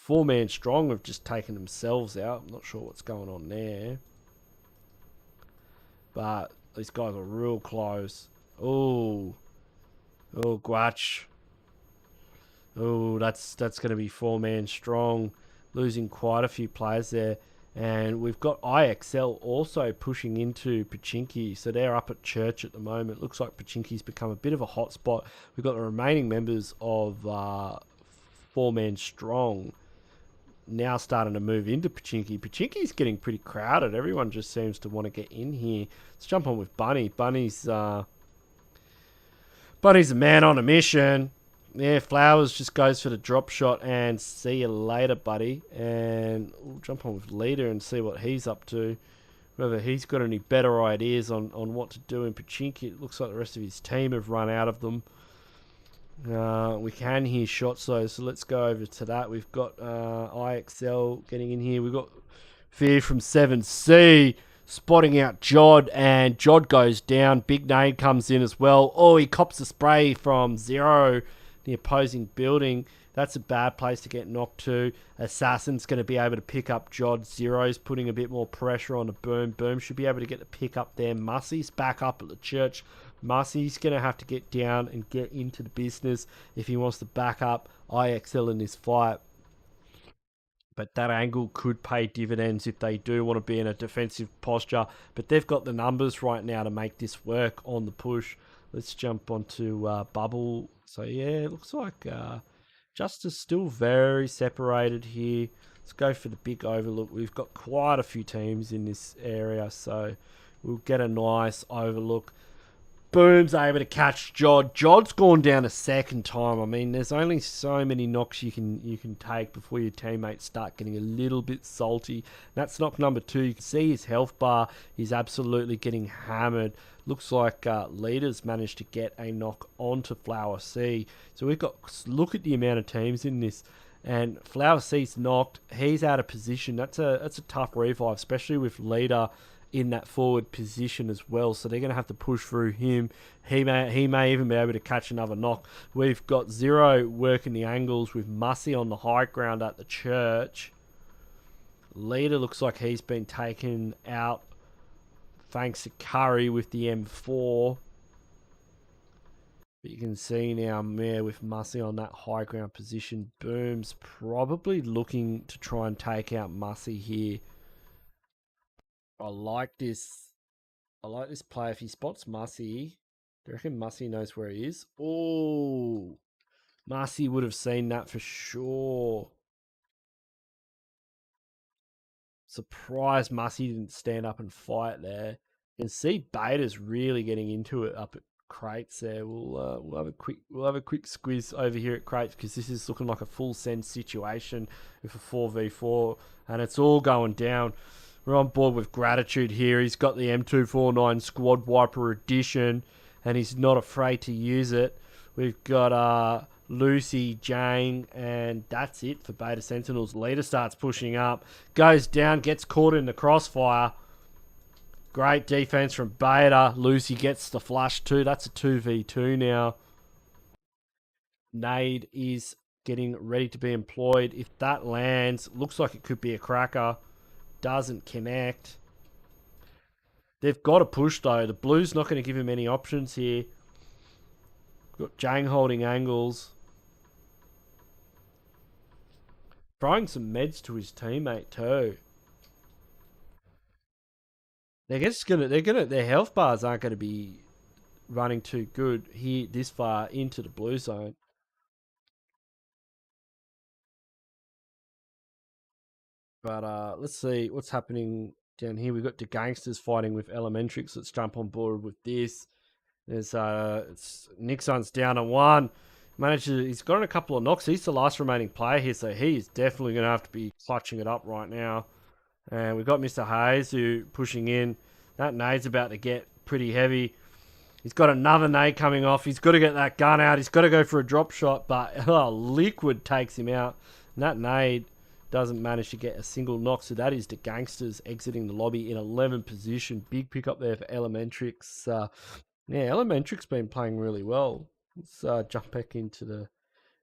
4-man strong have just taken themselves out. I'm not sure what's going on there. But these guys are real close. Oh, Guach. Oh, that's going to be 4-man strong. Losing quite a few players there. And we've got IXL also pushing into Pachinki. So they're up at church at the moment. Looks like Pachinki's become a bit of a hot spot. We've got the remaining members of 4-man strong now starting to move into Pachinki. Pachinki's getting pretty crowded. Everyone just seems to want to get in here. Let's jump on with Bunny. Bunny's a man on a mission. Yeah, Flowers just goes for the drop shot and see you later, buddy. And we'll jump on with Leader and see what he's up to. Whether he's got any better ideas on what to do in Pachinki. It looks like the rest of his team have run out of them. We can hear shots though, so let's go over to that. We've got IXL getting in here. We've got Fear from 7C spotting out Jod, and Jod goes down. Big Nade comes in as well. Oh, he cops a spray from Zero, the opposing building. That's a bad place to get knocked to. Assassin's going to be able to pick up Jod. Zero's putting a bit more pressure on the Boom. Boom should be able to get the pick up there. Mussey's back up at the church. Mussey's going to have to get down and get into the business if he wants to back up IXL in this fight. But that angle could pay dividends if they do want to be in a defensive posture. But they've got the numbers right now to make this work on the push. Let's jump onto Bubble. So yeah, it looks like Justice still very separated here. Let's go for the big overlook. We've got quite a few teams in this area, so we'll get a nice overlook. Boom's able to catch Jod. Jod's gone down a second time. I mean, there's only so many knocks you can take before your teammates start getting a little bit salty. That's knock number 2. You can see his health bar is absolutely getting hammered. Looks like Leaders managed to get a knock onto Flower C. So we've got, look at the amount of teams in this. And Flower C's knocked. He's out of position. That's a tough revive, especially with Leader in that forward position as well, so they're going to have to push through him. He may even be able to catch another knock. We've got Zero working the angles with Mussy on the high ground at the church. Leader looks like he's been taken out thanks to Curry with the M4. But you can see now Mayor with Mussy on that high ground position. Boom's probably looking to try and take out Mussy here. I like this play. If he spots Mussy, do you reckon Mussy knows where he is? Oh, Mussy would have seen that for sure. Surprised Mussy didn't stand up and fight there. You can see Beta's really getting into it up at Crates there. We'll have a quick squiz over here at Crates because this is looking like a full send situation with a 4v4 and it's all going down. We're on board with Gratitude here. He's got the M249 Squad Wiper Edition, and he's not afraid to use it. We've got Lucy, Jane, and that's it for Beta Sentinels. Leader starts pushing up, goes down, gets caught in the crossfire. Great defense from Beta. Lucy gets the flush too. That's a 2v2 now. Nade is getting ready to be employed. If that lands, looks like it could be a cracker. Doesn't connect. They've got to push though. The Blue's not going to give him any options here. Got Jang holding angles. Throwing some meds to his teammate too. Their health bars aren't going to be running too good here this far into the blue zone. But let's see what's happening down here. We've got the GANGSTERS fighting with ELEMENTRIX. Let's jump on board with this. There's Nixon's down to 1. He's gotten a couple of knocks. He's the last remaining player here, so he is definitely going to have to be clutching it up right now. And we've got Mr. HEIRS who pushing in. That nade's about to get pretty heavy. He's got another nade coming off. He's got to get that gun out. He's got to go for a drop shot, but Liquid takes him out. And that nade doesn't manage to get a single knock. So that is the Gangsters exiting the lobby in 11th position. Big pick up there for ELEMENTRIX. Yeah, ELEMENTRIX been playing really well. Let's jump back into the...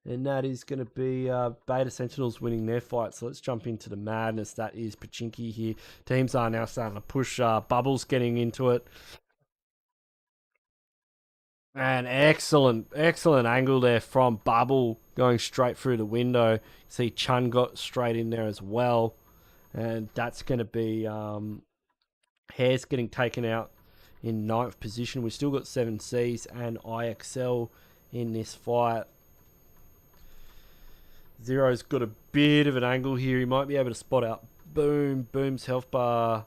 And that is going to be Beta Sentinels winning their fight. So let's jump into the madness. That is Pachinki here. Teams are now starting to push. Bubbles getting into it. And excellent angle there from Bubble going straight through the window. See Chun got straight in there as well. And that's going to be HEIRS getting taken out in 9th position. We've still got 7Cs and IXL in this fight. Zero's got a bit of an angle here. He might be able to spot out Boom. Boom's health bar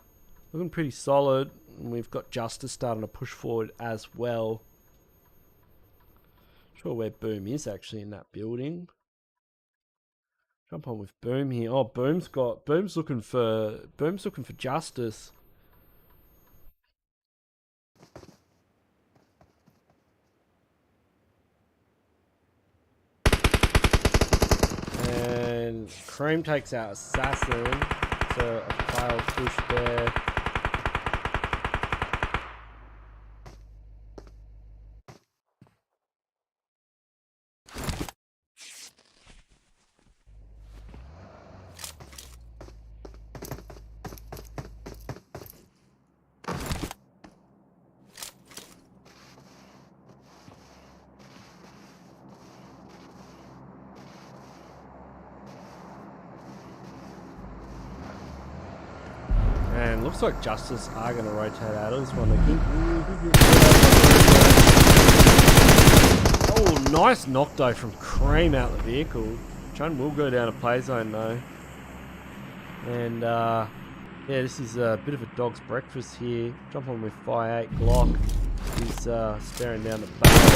looking pretty solid. And we've got Justice starting to push forward as well. Not sure where Boom is actually in that building. Jump on with Boom here. Oh, Boom's looking for Justice. And Cream takes out Assassin. So a failed push there. And looks like Justice are going to rotate out of this one. Oh, nice knock though from Cream out the vehicle. Chun will go down a play zone though. And yeah, this is a bit of a dog's breakfast here. Jump on with 5-8 Glock. He's staring down the barrel.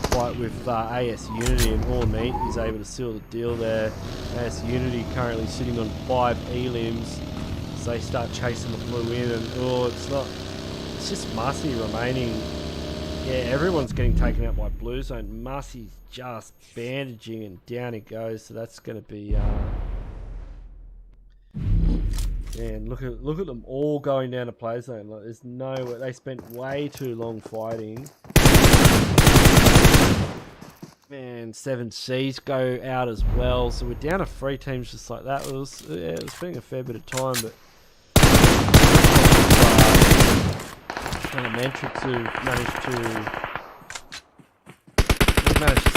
Fight with AS Unity, and all neat. He's able to seal the deal there. AS Unity currently sitting on 5 elims. So they start chasing the blue in, and oh, it's just Mussy remaining. Yeah, everyone's getting taken out by blue zone. Mussy's just bandaging, and down he goes. So that's going to be. And look at them all going down to play zone. Like, there's no way. They spent way too long fighting. And 7Cs go out as well, so we're down to 3 teams just like that. It was spending a fair bit of time, but ELEMENTRIX who managed to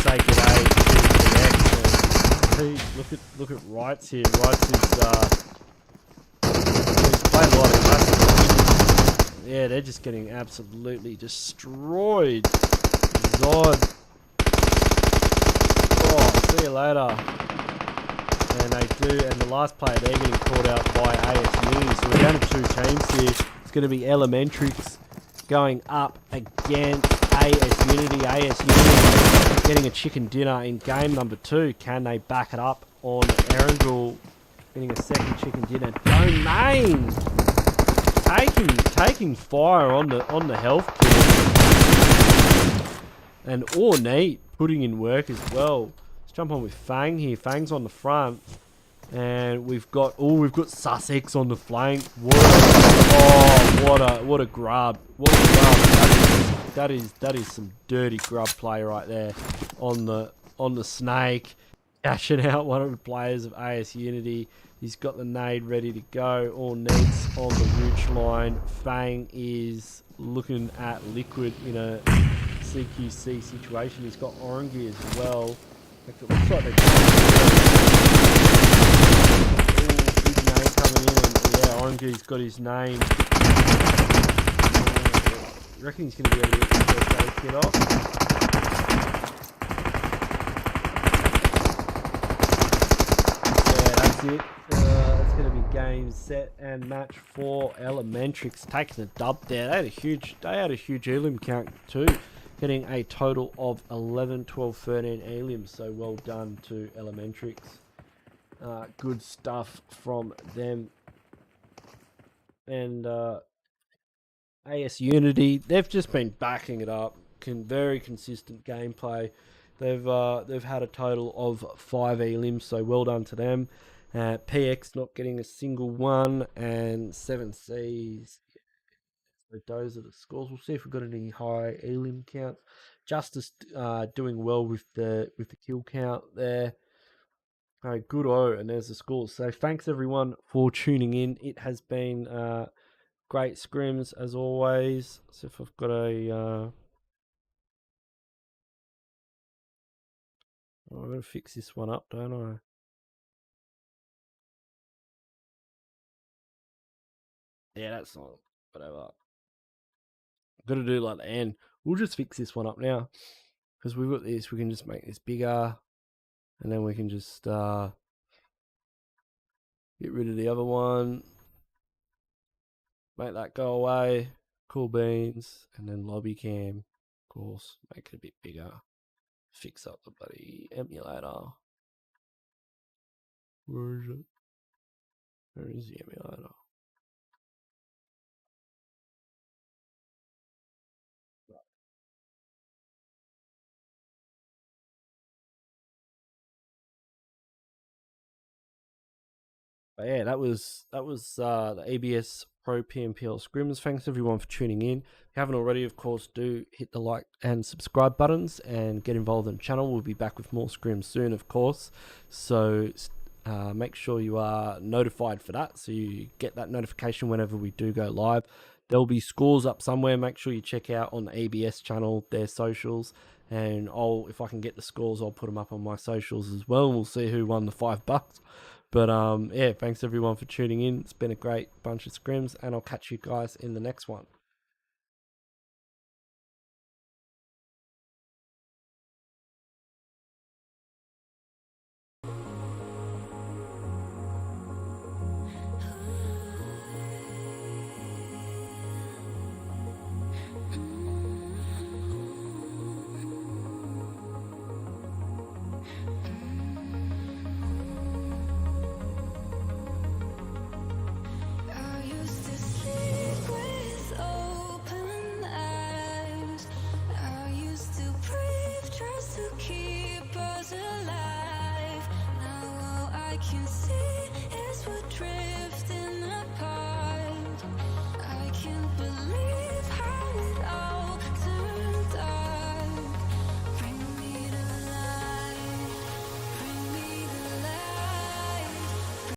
say g'day to the next. Look at Wrights here. Wrights is he's played a lot of classics. Yeah, they're just getting absolutely destroyed. Zod. See you later. And they do, and the last player they're getting caught out by AS Unity. So we're down to 2 teams here. It's going to be ELEMENTRIX going up against AS Unity. AS Unity getting a chicken dinner in game number 2. Can they back it up on Erangel? Getting a second chicken dinner. Domain taking fire on the health kill. And Ornate putting in work as well. Jump on with Fang here. Fang's on the front, and we've got Sussex on the flank. What a grub! What a grub! That is some dirty grub play right there on the snake, dashing out one of the players of AS Unity. He's got the nade ready to go. All needs on the ridge line. Fang is looking at Liquid in a CQC situation. He's got Orange as well. It looks like they're big name coming in, and yeah, Orange's got his name. I reckon he's going to be able to get the first aid kit off. Yeah, that's it. That's going to be game, set, and match for ELEMENTRIX taking a dub there. They had a huge elim count too, getting a total of 11, 12, 13 elims. So well done to ELEMENTRIX. Good stuff from them. And AS Unity, they've just been backing it up. Very consistent gameplay. They've had a total of 5 elims, so well done to them. PX not getting a single one, and 7Cs. So those are the scores. We'll see if we've got any high elim counts. Justice doing well with the kill count there. Good and there's the scores. So thanks everyone for tuning in. It has been great scrims as always. So if I've got a I'm going to fix this one up, don't I? Yeah, that's not, whatever. Got to do like the end. We'll just fix this one up now. Because we've got this, we can just make this bigger. And then we can just get rid of the other one. Make that go away. Cool beans. And then lobby cam. Of course, make it a bit bigger. Fix up the bloody emulator. Where is it? Where is the emulator? But yeah, that was the ABS Pro PMPL Scrims. Thanks everyone for tuning in. If you haven't already, of course, do hit the like and subscribe buttons and get involved in the channel. We'll be back with more scrims soon, of course. So make sure you are notified for that, so you get that notification whenever we do go live. There'll be scores up somewhere. Make sure you check out on the ABS channel their socials, and if I can get the scores, I'll put them up on my socials as well, and we'll see who won the $5. But yeah, thanks everyone for tuning in. It's been a great bunch of scrims, and I'll catch you guys in the next one. I used to sleep with open eyes. I used to breathe just to keep us alive. Now all I can see is what